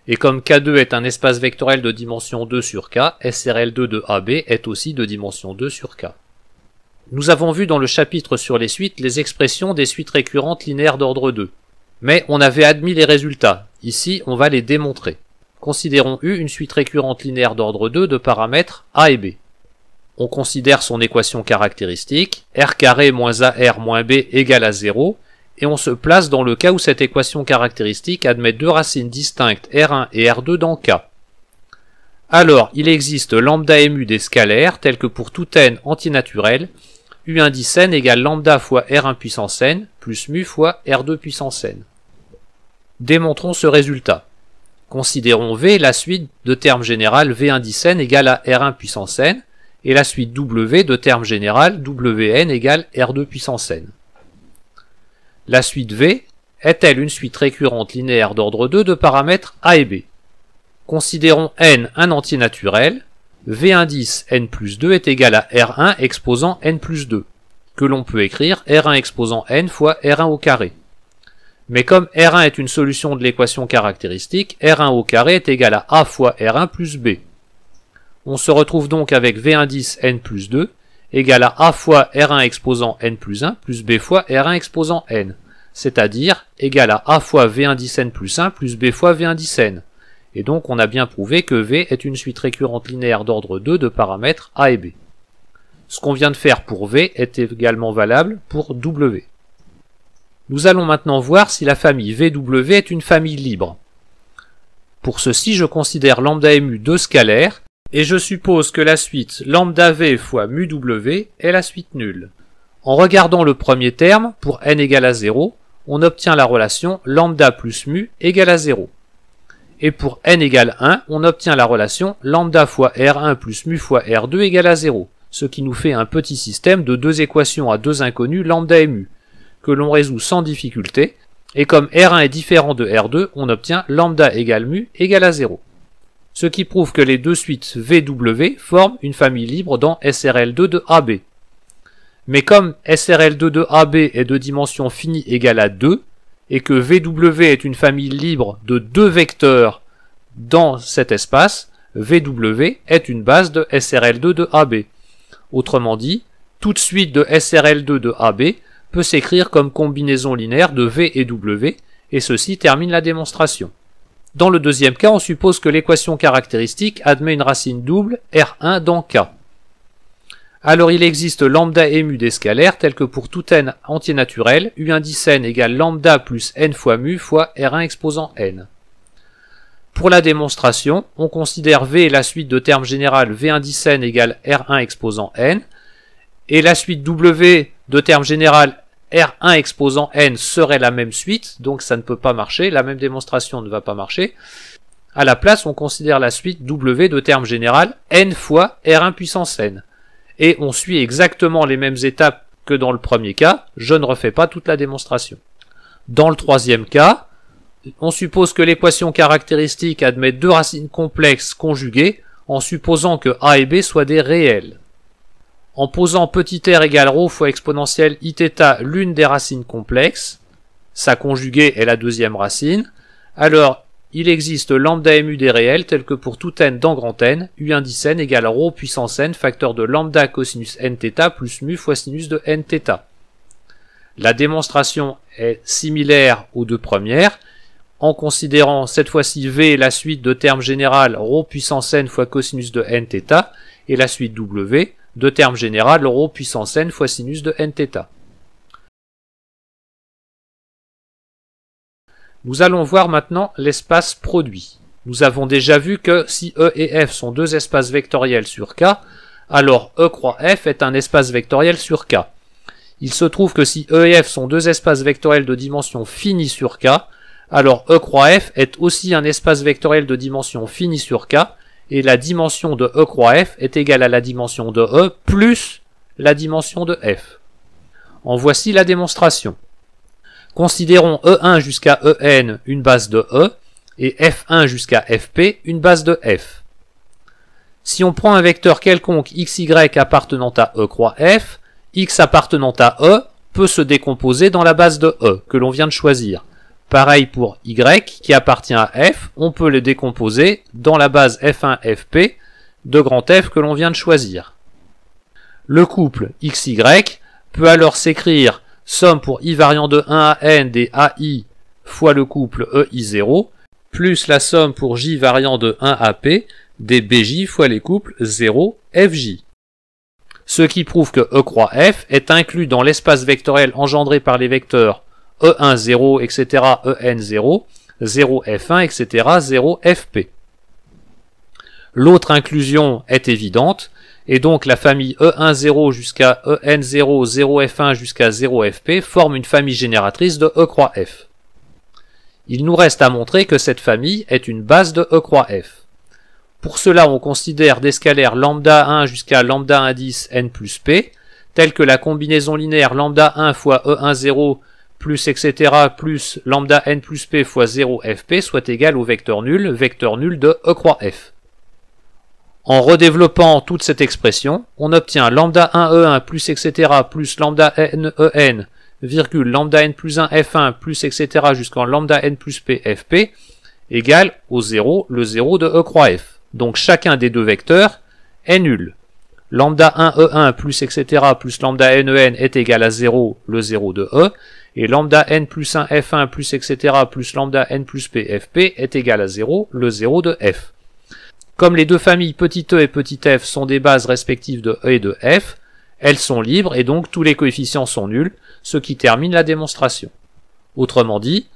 Et comme K2 est un espace vectoriel de dimension 2 sur K, SRL2 de AB est aussi de dimension 2 sur K. Nous avons vu dans le chapitre sur les suites les expressions des suites récurrentes linéaires d'ordre 2. Mais on avait admis les résultats. Ici, on va les démontrer. Considérons U une suite récurrente linéaire d'ordre 2 de paramètres A et B. On considère son équation caractéristique, R carré moins AR moins B égale à 0, et on se place dans le cas où cette équation caractéristique admet deux racines distinctes R1 et R2 dans K. Alors, il existe lambda mu des scalaires, tels que pour tout n antinaturel, U indice n égale lambda fois R1 puissance n, plus mu fois R2 puissance n. Démontrons ce résultat. Considérons V la suite de terme général V indice n égale à R1 puissance n, et la suite W de terme général Wn égale R2 puissance n. La suite V est-elle une suite récurrente linéaire d'ordre 2 de paramètres A et B? Considérons n un entier naturel, V indice n plus 2 est égal à R1 exposant n plus 2, que l'on peut écrire R1 exposant n fois R1 au carré. Mais comme R1 est une solution de l'équation caractéristique, R1 au carré est égal à A fois R1 plus B. On se retrouve donc avec V indice n plus 2 égale à A fois R1 exposant n plus 1 plus B fois R1 exposant n, c'est-à-dire égal à A fois V indice n plus 1 plus B fois V indice n. Et donc on a bien prouvé que V est une suite récurrente linéaire d'ordre 2 de paramètres A et B. Ce qu'on vient de faire pour V est également valable pour W. Nous allons maintenant voir si la famille VW est une famille libre. Pour ceci, je considère lambda mu deux scalaires, et je suppose que la suite lambda V fois mu W est la suite nulle. En regardant le premier terme, pour n égale à 0, on obtient la relation lambda plus mu égale à 0. Et pour n égale 1, on obtient la relation lambda fois R1 plus mu fois R2 égale à 0, ce qui nous fait un petit système de deux équations à deux inconnues lambda et mu, que l'on résout sans difficulté, et comme R1 est différent de R2, on obtient lambda égale mu égale à 0. Ce qui prouve que les deux suites VW forment une famille libre dans SRL2 de AB. Mais comme SRL2 de AB est de dimension finie égale à 2, et que VW est une famille libre de deux vecteurs dans cet espace, VW est une base de SRL2 de AB. Autrement dit, toute suite de SRL2 de AB peut s'écrire comme combinaison linéaire de V et W, et ceci termine la démonstration. Dans le deuxième cas, on suppose que l'équation caractéristique admet une racine double R1 dans K. Alors il existe lambda et mu des scalaires tels que pour tout n entier naturel, U indice n égale lambda plus n fois mu fois R1 exposant n. Pour la démonstration, on considère V la suite de terme général V indice n égale R1 exposant n, et la suite W de terme général R1 exposant n serait la même suite, donc ça ne peut pas marcher, la même démonstration ne va pas marcher. À la place, on considère la suite W de terme général n fois R1 puissance n. Et on suit exactement les mêmes étapes que dans le premier cas, je ne refais pas toute la démonstration. Dans le troisième cas, on suppose que l'équation caractéristique admet deux racines complexes conjuguées en supposant que A et B soient des réels. En posant petit r égale ρ fois exponentielle iθ l'une des racines complexes, sa conjuguée est la deuxième racine, alors il existe lambda mu des réels tels que pour tout n dans grand N, U indice n égale ρ puissance n facteur de lambda cosinus nθ plus mu fois sinus de nθ. La démonstration est similaire aux deux premières, en considérant cette fois-ci V la suite de termes général ρ puissance n fois cosinus de nθ et la suite W de terme général ρ puissance n fois sinus de nθ. Nous allons voir maintenant l'espace produit. Nous avons déjà vu que si E et F sont deux espaces vectoriels sur K, alors E croix F est un espace vectoriel sur K. Il se trouve que si E et F sont deux espaces vectoriels de dimension finie sur K, alors E croix F est aussi un espace vectoriel de dimension finie sur K, et la dimension de E croix F est égale à la dimension de E plus la dimension de F. En voici la démonstration. Considérons E1 jusqu'à En une base de E et F1 jusqu'à Fp une base de F. Si on prend un vecteur quelconque xy appartenant à E croix F, x appartenant à E peut se décomposer dans la base de E que l'on vient de choisir. Pareil pour y qui appartient à F, on peut le décomposer dans la base F1 Fp de grand F que l'on vient de choisir. Le couple xy peut alors s'écrire somme pour i variant de 1 à n des ai fois le couple ei0 plus la somme pour j variant de 1 à p des bj fois les couples 0 fj. Ce qui prouve que E croix F est inclus dans l'espace vectoriel engendré par les vecteurs E1 0 etc. En 0, 0 F1 etc. 0 Fp. L'autre inclusion est évidente, et donc la famille E1 0 jusqu'à En 0, 0 F1 jusqu'à 0 Fp forme une famille génératrice de E croix F. Il nous reste à montrer que cette famille est une base de E croix F. Pour cela, on considère des scalaires lambda 1 jusqu'à lambda indice n plus p, tels que la combinaison linéaire lambda 1 fois E1 0 plus etc. plus lambda n plus p fois 0 fp soit égal au vecteur nul de E croix F. En redéveloppant toute cette expression, on obtient lambda 1 E1 plus etc. plus lambda n En, virgule lambda n plus 1 F1 plus etc. jusqu'en lambda n plus p Fp égale au 0, le 0 de E croix F. Donc chacun des deux vecteurs est nul. Lambda 1 E1 plus etc. plus lambda nen est égal à 0, le 0 de E, et lambda n plus 1 F1 plus etc. plus lambda n plus p Fp est égal à 0, le 0 de F. Comme les deux familles petit e et petit f sont des bases respectives de E et de F, elles sont libres et donc tous les coefficients sont nuls, ce qui termine la démonstration. Autrement dit,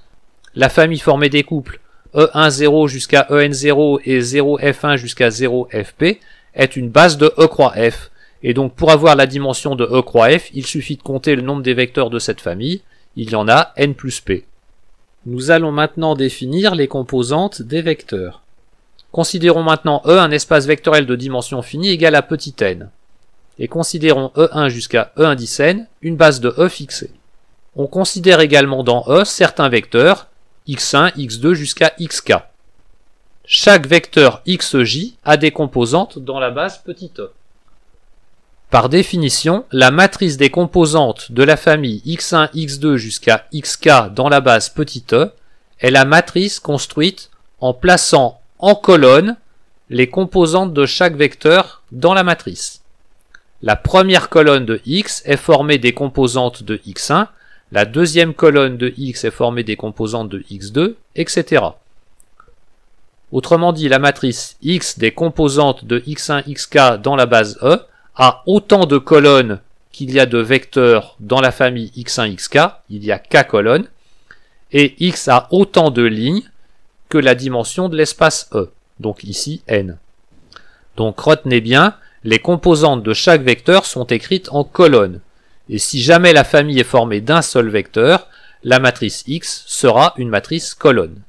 la famille formée des couples E1 0 jusqu'à En 0 et 0 F1 jusqu'à 0 Fp est une base de E croix F, et donc pour avoir la dimension de E croix F, il suffit de compter le nombre des vecteurs de cette famille, il y en a n plus p. Nous allons maintenant définir les composantes des vecteurs. Considérons maintenant E un espace vectoriel de dimension finie égal à petit n, et considérons E1 jusqu'à E indice n une base de E fixée. On considère également dans E certains vecteurs, x1, x2 jusqu'à xk. Chaque vecteur xj a des composantes dans la base petit e. Par définition, la matrice des composantes de la famille x1, x2 jusqu'à xk dans la base petit e est la matrice construite en plaçant en colonne les composantes de chaque vecteur dans la matrice. La première colonne de x est formée des composantes de x1, la deuxième colonne de x est formée des composantes de x2, etc. Autrement dit, la matrice x des composantes de x1, xk dans la base E a autant de colonnes qu'il y a de vecteurs dans la famille x1, xk, il y a k colonnes, et x a autant de lignes que la dimension de l'espace E, donc ici n. Donc retenez bien, les composantes de chaque vecteur sont écrites en colonnes, et si jamais la famille est formée d'un seul vecteur, la matrice X sera une matrice colonne.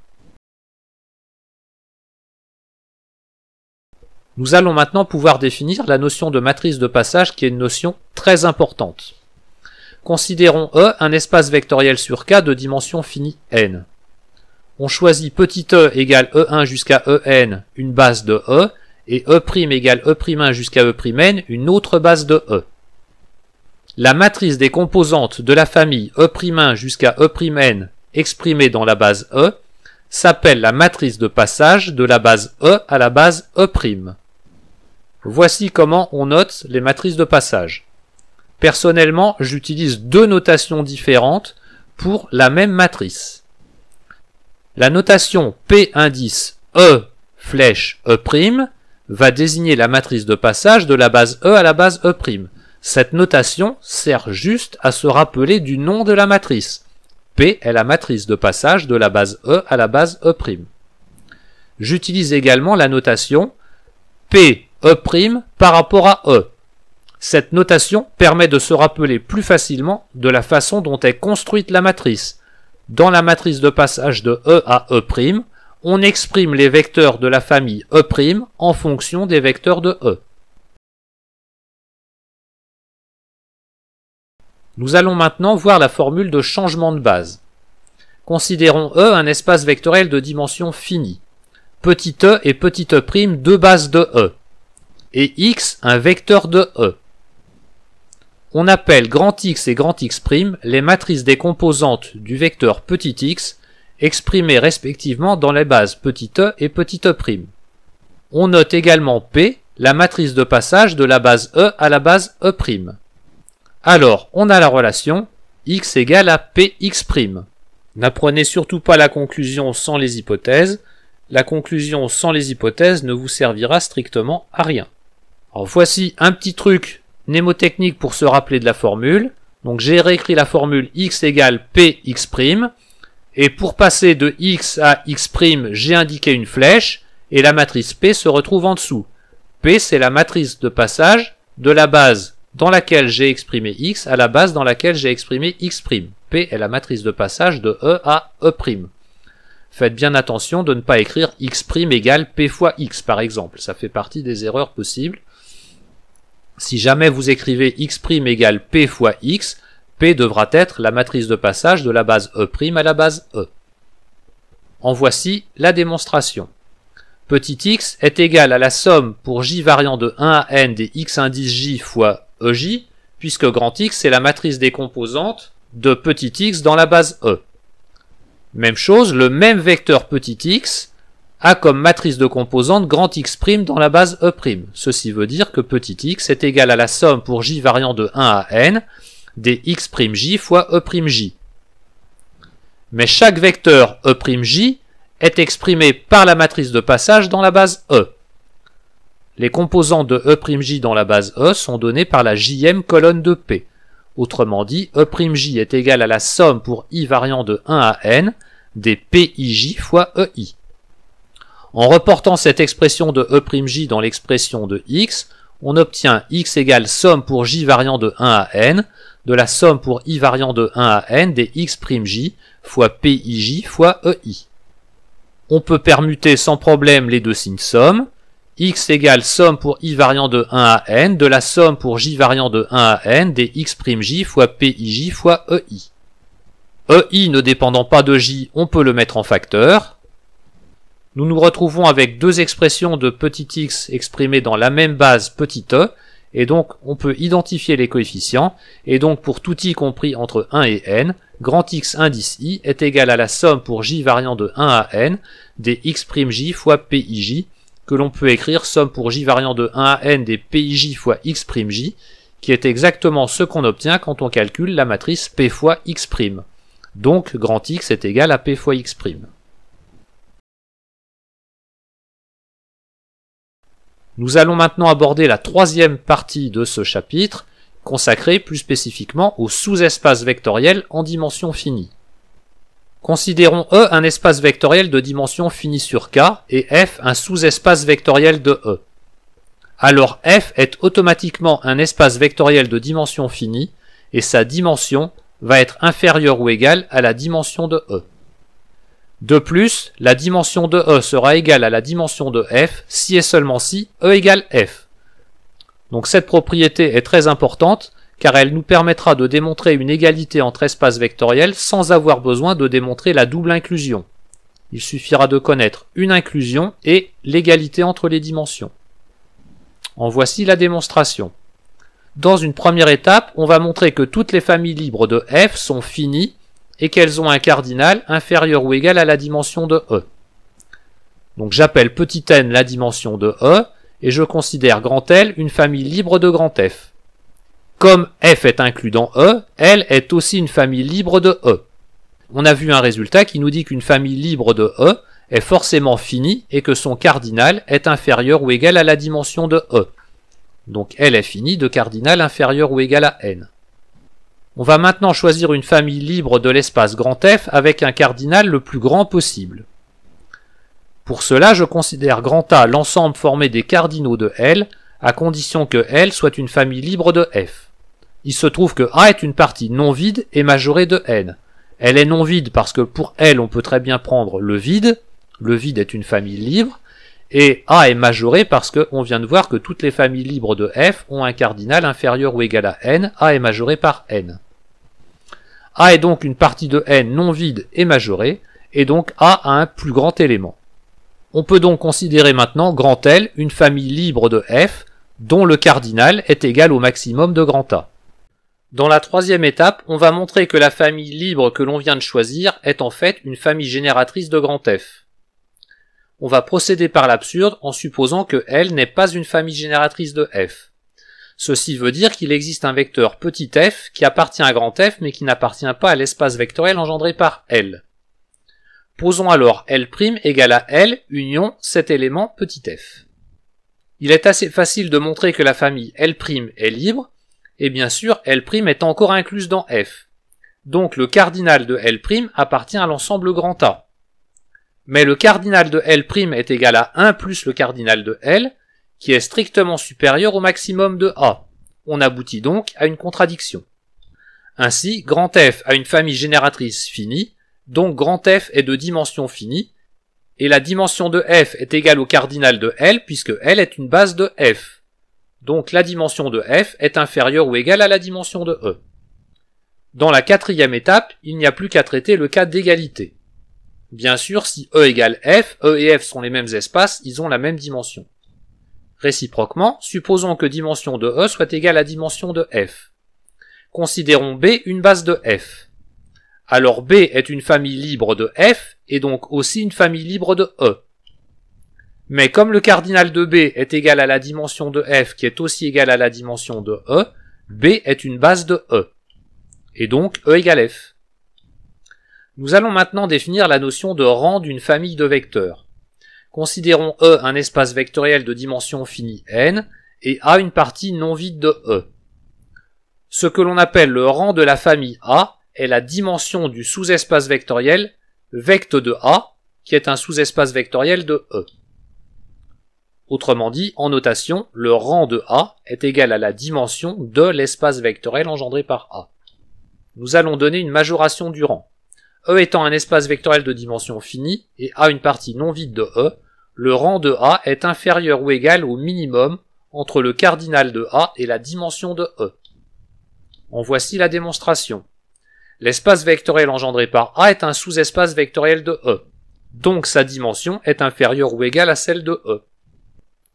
Nous allons maintenant pouvoir définir la notion de matrice de passage qui est une notion très importante. Considérons E un espace vectoriel sur K de dimension finie n. On choisit petit e égale E1 jusqu'à En une base de E, et E' égale E'1 jusqu'à E'n une autre base de E. La matrice des composantes de la famille E'1 jusqu'à E'n exprimée dans la base E s'appelle la matrice de passage de la base E à la base E'. Voici comment on note les matrices de passage. Personnellement, j'utilise deux notations différentes pour la même matrice. La notation P indice E flèche E' va désigner la matrice de passage de la base E à la base E'. Cette notation sert juste à se rappeler du nom de la matrice. P est la matrice de passage de la base E à la base E'. J'utilise également la notation P E' par rapport à E. Cette notation permet de se rappeler plus facilement de la façon dont est construite la matrice. Dans la matrice de passage de E à E', on exprime les vecteurs de la famille E' en fonction des vecteurs de E. Nous allons maintenant voir la formule de changement de base. Considérons E un espace vectoriel de dimension finie. Petit e et petit e' deux bases de E. Et x un vecteur de E. On appelle grand X et grand X' les matrices des composantes du vecteur petit x exprimées respectivement dans les bases petit e et petit e'. On note également P, la matrice de passage de la base E à la base E'. Alors, on a la relation x égale à Px'. N'apprenez surtout pas la conclusion sans les hypothèses. La conclusion sans les hypothèses ne vous servira strictement à rien. Alors voici un petit truc mnémotechnique pour se rappeler de la formule. Donc j'ai réécrit la formule x égale Px', et pour passer de x à x', j'ai indiqué une flèche, et la matrice P se retrouve en dessous. P c'est la matrice de passage de la base dans laquelle j'ai exprimé x à la base dans laquelle j'ai exprimé x'. P est la matrice de passage de E à E'. Faites bien attention de ne pas écrire x' égale P fois x par exemple, ça fait partie des erreurs possibles. Si jamais vous écrivez x' égale P fois x, P devra être la matrice de passage de la base E' à la base E. En voici la démonstration. Petit x est égal à la somme pour j variant de 1 à n des x indice j fois EJ, puisque grand X est la matrice des composantes de petit x dans la base E. Même chose, le même vecteur petit x a comme matrice de composantes grand X' dans la base E'. Ceci veut dire que petit x est égal à la somme pour j variant de 1 à n des x'j fois E'j. Mais chaque vecteur E'j est exprimé par la matrice de passage dans la base E. Les composantes de E'j dans la base E sont données par la jème colonne de P. Autrement dit, E'j est égal à la somme pour i variant de 1 à n des pij fois ei. En reportant cette expression de E'j dans l'expression de x, on obtient x égale somme pour j variant de 1 à n de la somme pour i variant de 1 à n des x'j fois pij fois ei. On peut permuter sans problème les deux signes somme. X égale somme pour i variant de 1 à n de la somme pour j variant de 1 à n des x'j fois pij fois ei. Ei ne dépendant pas de j, on peut le mettre en facteur. Nous nous retrouvons avec deux expressions de petit x exprimées dans la même base petit e, et donc on peut identifier les coefficients, et donc pour tout i compris entre 1 et n, grand X indice i est égal à la somme pour j variant de 1 à n des x'j fois pij, que l'on peut écrire somme pour j variant de 1 à n des pij fois x'j, qui est exactement ce qu'on obtient quand on calcule la matrice P fois x'. Donc grand X est égal à P fois x'. Nous allons maintenant aborder la troisième partie de ce chapitre, consacrée plus spécifiquement aux sous-espaces vectoriels en dimension finie. Considérons E un espace vectoriel de dimension finie sur K et F un sous-espace vectoriel de E. Alors F est automatiquement un espace vectoriel de dimension finie et sa dimension va être inférieure ou égale à la dimension de E. De plus, la dimension de E sera égale à la dimension de F si et seulement si E égale F. Donc cette propriété est très importante car elle nous permettra de démontrer une égalité entre espaces vectoriels sans avoir besoin de démontrer la double inclusion. Il suffira de connaître une inclusion et l'égalité entre les dimensions. En voici la démonstration. Dans une première étape, on va montrer que toutes les familles libres de F sont finies et qu'elles ont un cardinal inférieur ou égal à la dimension de E. Donc j'appelle petit n la dimension de E et je considère grand L une famille libre de grand F. Comme F est inclus dans E, L est aussi une famille libre de E. On a vu un résultat qui nous dit qu'une famille libre de E est forcément finie et que son cardinal est inférieur ou égal à la dimension de E. Donc L est finie de cardinal inférieur ou égal à n. On va maintenant choisir une famille libre de l'espace grand F avec un cardinal le plus grand possible. Pour cela, je considère grand A l'ensemble formé des cardinaux de L, à condition que L soit une famille libre de F. Il se trouve que A est une partie non vide et majorée de n. Elle est non vide parce que pour L on peut très bien prendre le vide est une famille libre, et A est majoré parce qu'on vient de voir que toutes les familles libres de F ont un cardinal inférieur ou égal à n, A est majoré par n. A est donc une partie de N non vide et majorée, et donc A a un plus grand élément. On peut donc considérer maintenant grand L une famille libre de F, dont le cardinal est égal au maximum de grand A. Dans la troisième étape, on va montrer que la famille libre que l'on vient de choisir est en fait une famille génératrice de grand F. On va procéder par l'absurde en supposant que L n'est pas une famille génératrice de F. Ceci veut dire qu'il existe un vecteur petit f qui appartient à grand F mais qui n'appartient pas à l'espace vectoriel engendré par L. Posons alors L' égale à L union cet élément petit f. Il est assez facile de montrer que la famille L' est libre, et bien sûr L' est encore incluse dans F. Donc le cardinal de L' appartient à l'ensemble grand A. Mais le cardinal de L' est égal à 1 plus le cardinal de L, qui est strictement supérieur au maximum de A. On aboutit donc à une contradiction. Ainsi, grand F a une famille génératrice finie, donc grand F est de dimension finie, et la dimension de F est égale au cardinal de L puisque L est une base de F. Donc la dimension de F est inférieure ou égale à la dimension de E. Dans la quatrième étape, il n'y a plus qu'à traiter le cas d'égalité. Bien sûr, si E égale F, E et F sont les mêmes espaces, ils ont la même dimension. Réciproquement, supposons que dimension de E soit égale à dimension de F. Considérons B une base de F. Alors B est une famille libre de F et donc aussi une famille libre de E. Mais comme le cardinal de B est égal à la dimension de F qui est aussi égale à la dimension de E, B est une base de E. Et donc E égale F. Nous allons maintenant définir la notion de rang d'une famille de vecteurs. Considérons E un espace vectoriel de dimension finie n et A une partie non vide de E. Ce que l'on appelle le rang de la famille A est la dimension du sous-espace vectoriel vect de A, qui est un sous-espace vectoriel de E. Autrement dit, en notation, le rang de A est égal à la dimension de l'espace vectoriel engendré par A. Nous allons donner une majoration du rang. E étant un espace vectoriel de dimension finie et A une partie non vide de E, le rang de A est inférieur ou égal au minimum entre le cardinal de A et la dimension de E. En voici la démonstration. L'espace vectoriel engendré par A est un sous-espace vectoriel de E, donc sa dimension est inférieure ou égale à celle de E.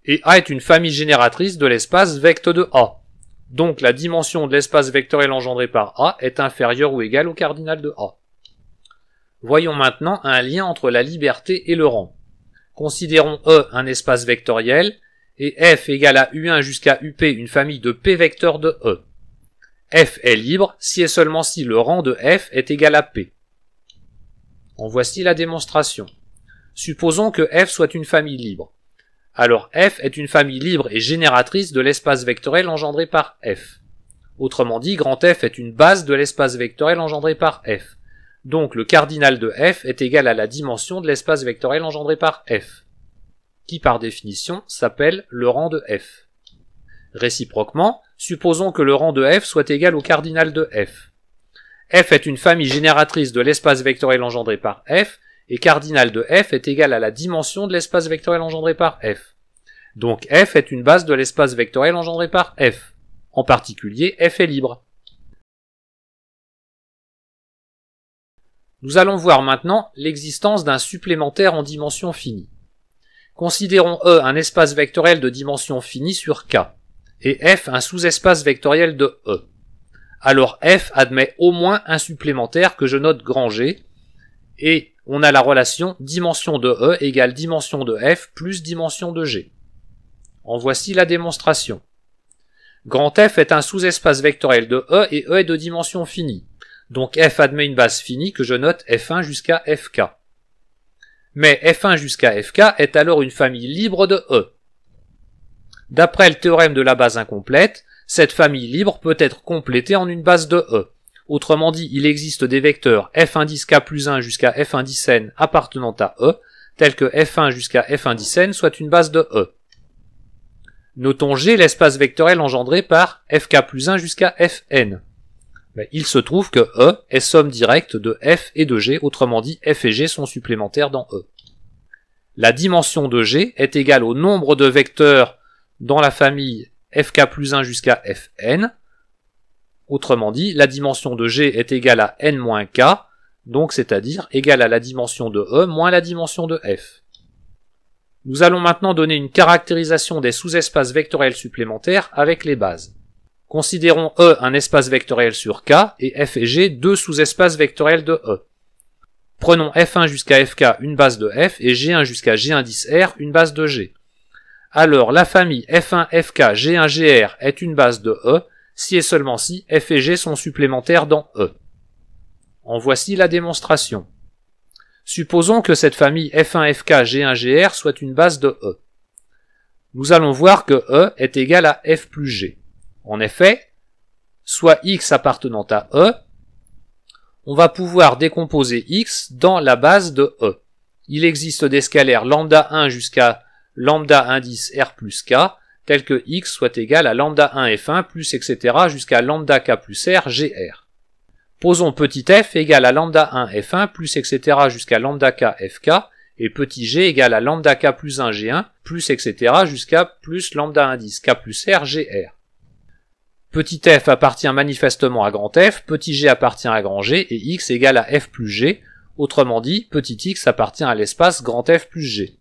Et A est une famille génératrice de l'espace vect de A, donc la dimension de l'espace vectoriel engendré par A est inférieure ou égale au cardinal de A. Voyons maintenant un lien entre la liberté et le rang. Considérons E un espace vectoriel et F égale à U1 jusqu'à UP une famille de P vecteurs de E. F est libre si et seulement si le rang de F est égal à P. En voici la démonstration. Supposons que F soit une famille libre. Alors F est une famille libre et génératrice de l'espace vectoriel engendré par F. Autrement dit, grand F est une base de l'espace vectoriel engendré par F. Donc le cardinal de F est égal à la dimension de l'espace vectoriel engendré par F, qui par définition s'appelle le rang de F. Réciproquement, supposons que le rang de F soit égal au cardinal de F. F est une famille génératrice de l'espace vectoriel engendré par F, et cardinal de F est égal à la dimension de l'espace vectoriel engendré par F. Donc F est une base de l'espace vectoriel engendré par F. En particulier, F est libre. Nous allons voir maintenant l'existence d'un supplémentaire en dimension finie. Considérons E un espace vectoriel de dimension finie sur K, et F un sous-espace vectoriel de E. Alors F admet au moins un supplémentaire que je note grand G, et on a la relation dimension de E égale dimension de F plus dimension de G. En voici la démonstration. Grand F est un sous-espace vectoriel de E et E est de dimension finie. Donc F admet une base finie que je note F1 jusqu'à Fk. Mais F1 jusqu'à Fk est alors une famille libre de E. D'après le théorème de la base incomplète, cette famille libre peut être complétée en une base de E. Autrement dit, il existe des vecteurs f1 plus 1 jusqu'à f1 n appartenant à E, tels que f1 jusqu'à f1 n soit une base de E. Notons G l'espace vectoriel engendré par Fk plus 1 jusqu'à Fn. Mais il se trouve que E est somme directe de F et de G, autrement dit F et G sont supplémentaires dans E. La dimension de G est égale au nombre de vecteurs dans la famille Fk plus 1 jusqu'à Fn. Autrement dit, la dimension de G est égale à n moins k, donc c'est-à-dire égale à la dimension de E moins la dimension de F. Nous allons maintenant donner une caractérisation des sous-espaces vectoriels supplémentaires avec les bases. Considérons E un espace vectoriel sur K et F et G deux sous-espaces vectoriels de E. Prenons F1 jusqu'à Fk une base de F et G1 jusqu'à G1 R une base de G. Alors la famille F1 Fk G1 Gr est une base de E si et seulement si F et G sont supplémentaires dans E. En voici la démonstration. Supposons que cette famille F1 Fk G1 Gr soit une base de E. Nous allons voir que E est égal à F plus G. En effet, soit X appartenant à E, on va pouvoir décomposer X dans la base de E. Il existe des scalaires lambda 1 jusqu'à lambda indice R plus K, tels que X soit égal à lambda 1 F1 plus etc. jusqu'à lambda K plus R Gr. Posons petit f égale à lambda 1 f1 plus etc. jusqu'à lambda k fk et petit g égale à lambda k plus 1 g1 plus etc. jusqu'à plus lambda indice k plus r gr. Petit f appartient manifestement à grand F, petit g appartient à grand G et x égale à f plus g, autrement dit petit x appartient à l'espace grand F plus g.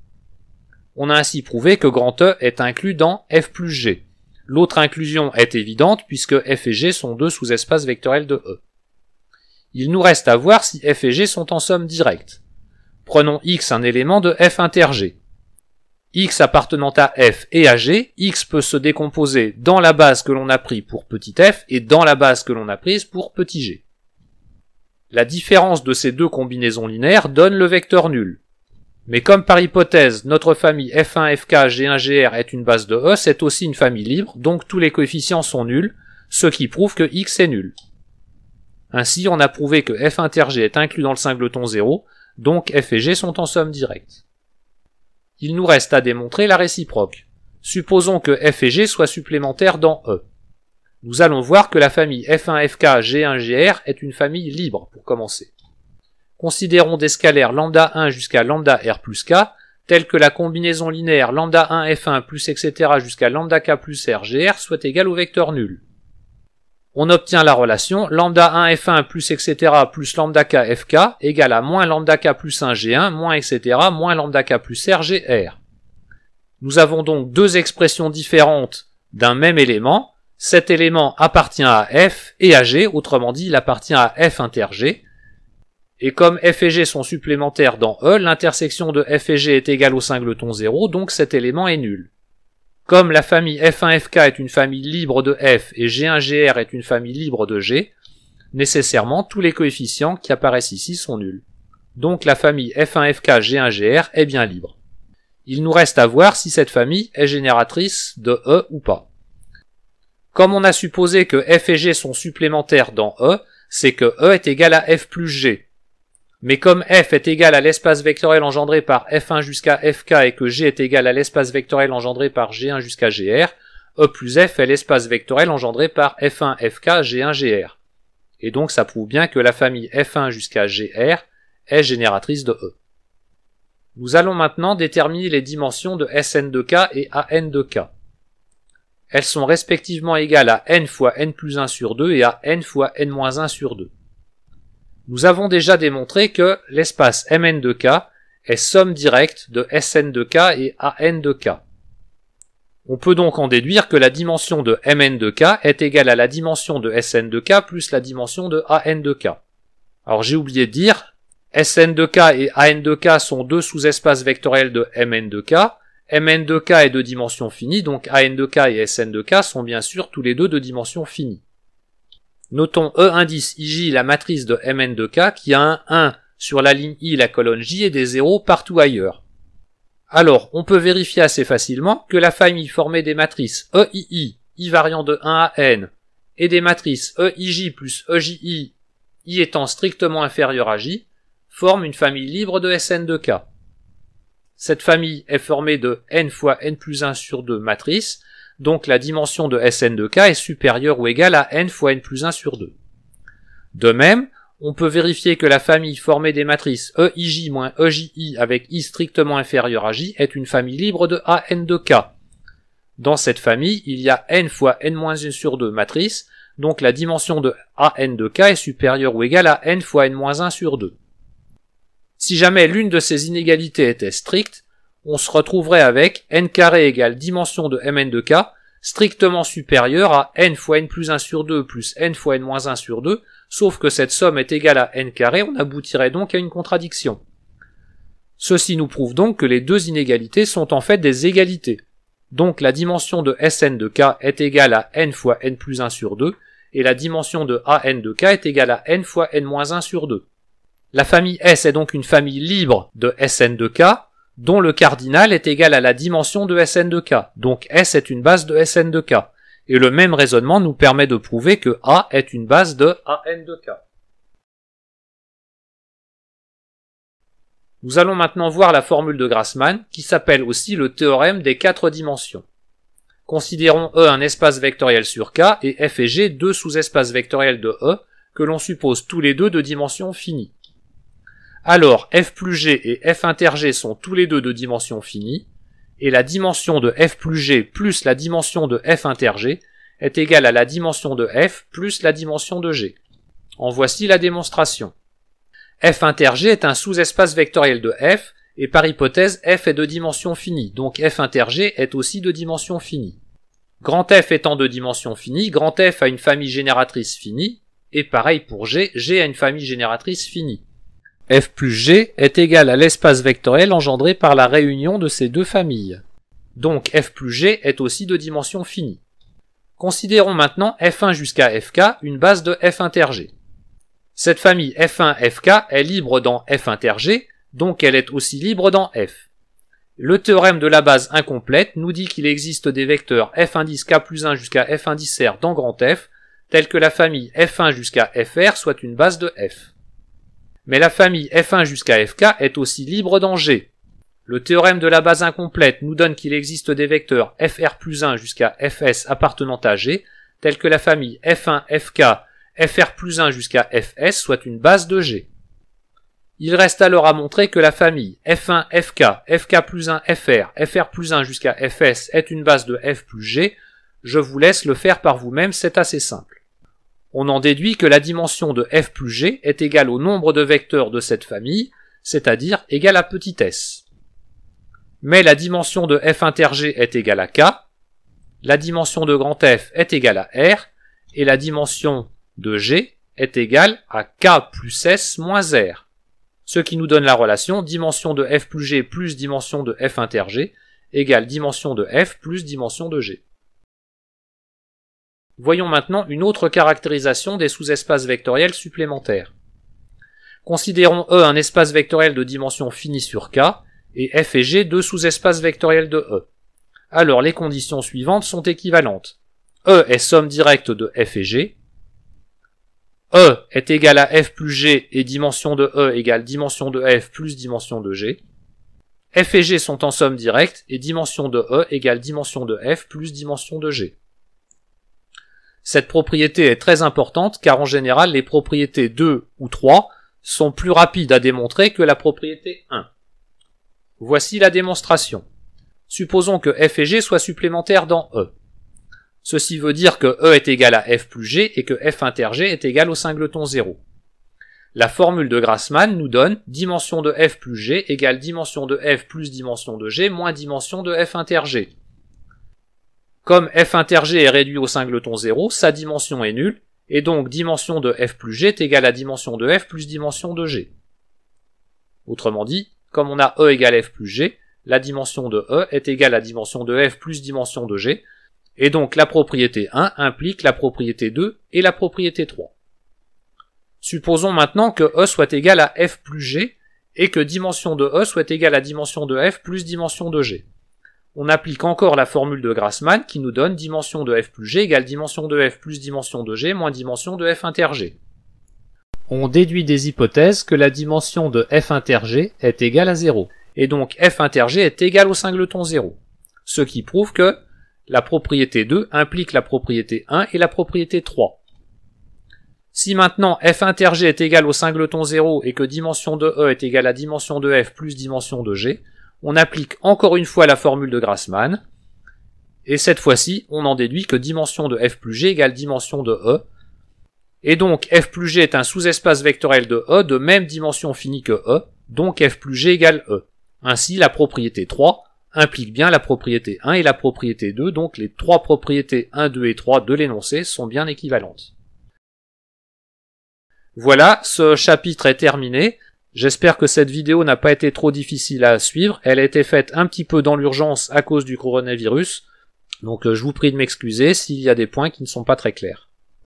On a ainsi prouvé que grand E est inclus dans f plus g. L'autre inclusion est évidente puisque f et g sont deux sous-espaces vectoriels de E. Il nous reste à voir si f et g sont en somme directe. Prenons x un élément de f inter g. X appartenant à f et à g, x peut se décomposer dans la base que l'on a pris pour petit f et dans la base que l'on a prise pour petit g. La différence de ces deux combinaisons linéaires donne le vecteur nul. Mais comme par hypothèse, notre famille f1 fk g1 gr est une base de E, c'est aussi une famille libre, donc tous les coefficients sont nuls, ce qui prouve que x est nul. Ainsi, on a prouvé que f inter g est inclus dans le singleton 0, donc f et g sont en somme directe. Il nous reste à démontrer la réciproque. Supposons que f et g soient supplémentaires dans E. Nous allons voir que la famille f1 fk g1 gr est une famille libre pour commencer. Considérons des scalaires lambda 1 jusqu'à lambda r plus k, tels que la combinaison linéaire lambda 1 f1 plus etc. jusqu'à lambda k plus r gr soit égale au vecteur nul. On obtient la relation lambda 1 f1 plus etc. plus lambda k fk égale à moins lambda k plus 1 g1 moins etc. moins lambda k plus r gr. Nous avons donc deux expressions différentes d'un même élément. Cet élément appartient à f et à g, autrement dit il appartient à f inter g. Et comme f et g sont supplémentaires dans E, l'intersection de f et g est égale au singleton 0, donc cet élément est nul. Comme la famille f1 fk est une famille libre de f et g1 gr est une famille libre de g, nécessairement tous les coefficients qui apparaissent ici sont nuls. Donc la famille f1 fk g1 gr est bien libre. Il nous reste à voir si cette famille est génératrice de E ou pas. Comme on a supposé que f et g sont supplémentaires dans E, c'est que E est égal à f plus g. Mais comme f est égal à l'espace vectoriel engendré par f1 jusqu'à fk et que g est égal à l'espace vectoriel engendré par g1 jusqu'à gr, E plus f est l'espace vectoriel engendré par f1 fk g1 gr. Et donc ça prouve bien que la famille f1 jusqu'à gr est génératrice de E. Nous allons maintenant déterminer les dimensions de Sn de k et An de k. Elles sont respectivement égales à n fois n plus 1 sur 2 et à n fois n moins 1 sur 2. Nous avons déjà démontré que l'espace Mn de k est somme directe de Sn de k et An de k. On peut donc en déduire que la dimension de Mn de k est égale à la dimension de Sn de k plus la dimension de An de k. Alors j'ai oublié de dire, Sn de k et An de k sont deux sous-espaces vectoriels de Mn de k. Mn de k est de dimension finie, donc An de k et Sn de k sont bien sûr tous les deux de dimension finie. Notons E indice IJ la matrice de Mn de k qui a un 1 sur la ligne I la colonne J et des 0 partout ailleurs. Alors, on peut vérifier assez facilement que la famille formée des matrices EII, I variant de 1 à n, et des matrices EIJ plus EJI, I étant strictement inférieur à J, forme une famille libre de Sn de k. Cette famille est formée de n fois n plus 1 sur 2 matrices, donc la dimension de Sn de k est supérieure ou égale à n fois n plus 1 sur 2. De même, on peut vérifier que la famille formée des matrices EIJ moins EJI avec I strictement inférieur à J est une famille libre de An de k. Dans cette famille, il y a n fois n moins 1 sur 2 matrices, donc la dimension de AN de K est supérieure ou égale à n fois n-1 sur 2. Si jamais l'une de ces inégalités était stricte, on se retrouverait avec n carré égale dimension de Mn de K strictement supérieure à n fois n plus 1 sur 2 plus n fois n-1 sur 2, sauf que cette somme est égale à n carré, on aboutirait donc à une contradiction. Ceci nous prouve donc que les deux inégalités sont en fait des égalités. Donc la dimension de Sn de K est égale à n fois n plus 1 sur 2, et la dimension de An de K est égale à n fois n-1 sur 2. La famille S est donc une famille libre de Sn de K, dont le cardinal est égal à la dimension de Sn de K. Donc S est une base de Sn de K. Et le même raisonnement nous permet de prouver que A est une base de An de K. Nous allons maintenant voir la formule de Grassmann, qui s'appelle aussi le théorème des 4 dimensions. Considérons E un espace vectoriel sur K et F et G deux sous-espaces vectoriels de E, que l'on suppose tous les deux de dimension finie. Alors F plus G et F inter G sont tous les deux de dimension finie, et la dimension de F plus G plus la dimension de F inter G est égale à la dimension de F plus la dimension de G. En voici la démonstration. F inter G est un sous-espace vectoriel de F, et par hypothèse F est de dimension finie, donc F inter G est aussi de dimension finie. Grand F étant de dimension finie, grand F a une famille génératrice finie, et pareil pour G, G a une famille génératrice finie. F plus G est égal à l'espace vectoriel engendré par la réunion de ces deux familles. Donc F plus G est aussi de dimension finie. Considérons maintenant F1 jusqu'à Fk une base de F inter G. Cette famille F1 Fk est libre dans F inter G, donc elle est aussi libre dans F. Le théorème de la base incomplète nous dit qu'il existe des vecteurs F indice K plus 1 jusqu'à F indice R dans grand F, tels que la famille F1 jusqu'à Fr soit une base de F. Mais la famille F1 jusqu'à Fk est aussi libre dans G. Le théorème de la base incomplète nous donne qu'il existe des vecteurs Fr plus 1 jusqu'à Fs appartenant à G, tels que la famille F1 Fk, Fr plus 1 jusqu'à Fs soit une base de G. Il reste alors à montrer que la famille F1 Fk, Fk plus 1 Fr, Fr plus 1 jusqu'à Fs est une base de F plus G. Je vous laisse le faire par vous-même, c'est assez simple. On en déduit que la dimension de F plus G est égale au nombre de vecteurs de cette famille, c'est-à-dire égale à petit s. Mais la dimension de F inter G est égale à K, la dimension de grand F est égale à R, et la dimension de G est égale à K plus S moins R. Ce qui nous donne la relation dimension de F plus G plus dimension de F inter G égale dimension de F plus dimension de G. Voyons maintenant une autre caractérisation des sous-espaces vectoriels supplémentaires. Considérons E un espace vectoriel de dimension finie sur K, et F et G deux sous-espaces vectoriels de E. Alors les conditions suivantes sont équivalentes. E est somme directe de F et G. E est égal à F plus G et dimension de E égale dimension de F plus dimension de G. F et G sont en somme directe et dimension de E égale dimension de F plus dimension de G. Cette propriété est très importante car en général les propriétés 2 ou 3 sont plus rapides à démontrer que la propriété 1. Voici la démonstration. Supposons que F et G soient supplémentaires dans E. Ceci veut dire que E est égal à F plus G et que F inter G est égal au singleton 0. La formule de Grassmann nous donne dimension de F plus G égale dimension de F plus dimension de G moins dimension de F inter G. Comme F inter G est réduit au singleton 0, sa dimension est nulle, et donc dimension de F plus G est égale à dimension de F plus dimension de G. Autrement dit, comme on a E égale F plus G, la dimension de E est égale à dimension de F plus dimension de G, et donc la propriété 1 implique la propriété 2 et la propriété 3. Supposons maintenant que E soit égal à F plus G, et que dimension de E soit égale à dimension de F plus dimension de G. On applique encore la formule de Grassmann qui nous donne dimension de F plus G égale dimension de F plus dimension de G moins dimension de F inter G. On déduit des hypothèses que la dimension de F inter G est égale à 0, et donc F inter G est égal au singleton 0, ce qui prouve que la propriété 2 implique la propriété 1 et la propriété 3. Si maintenant F inter G est égal au singleton 0 et que dimension de E est égale à dimension de F plus dimension de G, on applique encore une fois la formule de Grassmann, Et cette fois-ci, on en déduit que dimension de f plus g égale dimension de E. Et donc f plus g est un sous-espace vectoriel de E de même dimension finie que E, donc f plus g égale E. Ainsi, la propriété 3 implique bien la propriété 1 et la propriété 2, donc les trois propriétés 1, 2 et 3 de l'énoncé sont bien équivalentes. Voilà, ce chapitre est terminé. J'espère que cette vidéo n'a pas été trop difficile à suivre. Elle a été faite un petit peu dans l'urgence à cause du coronavirus. Donc je vous prie de m'excuser s'il y a des points qui ne sont pas très clairs.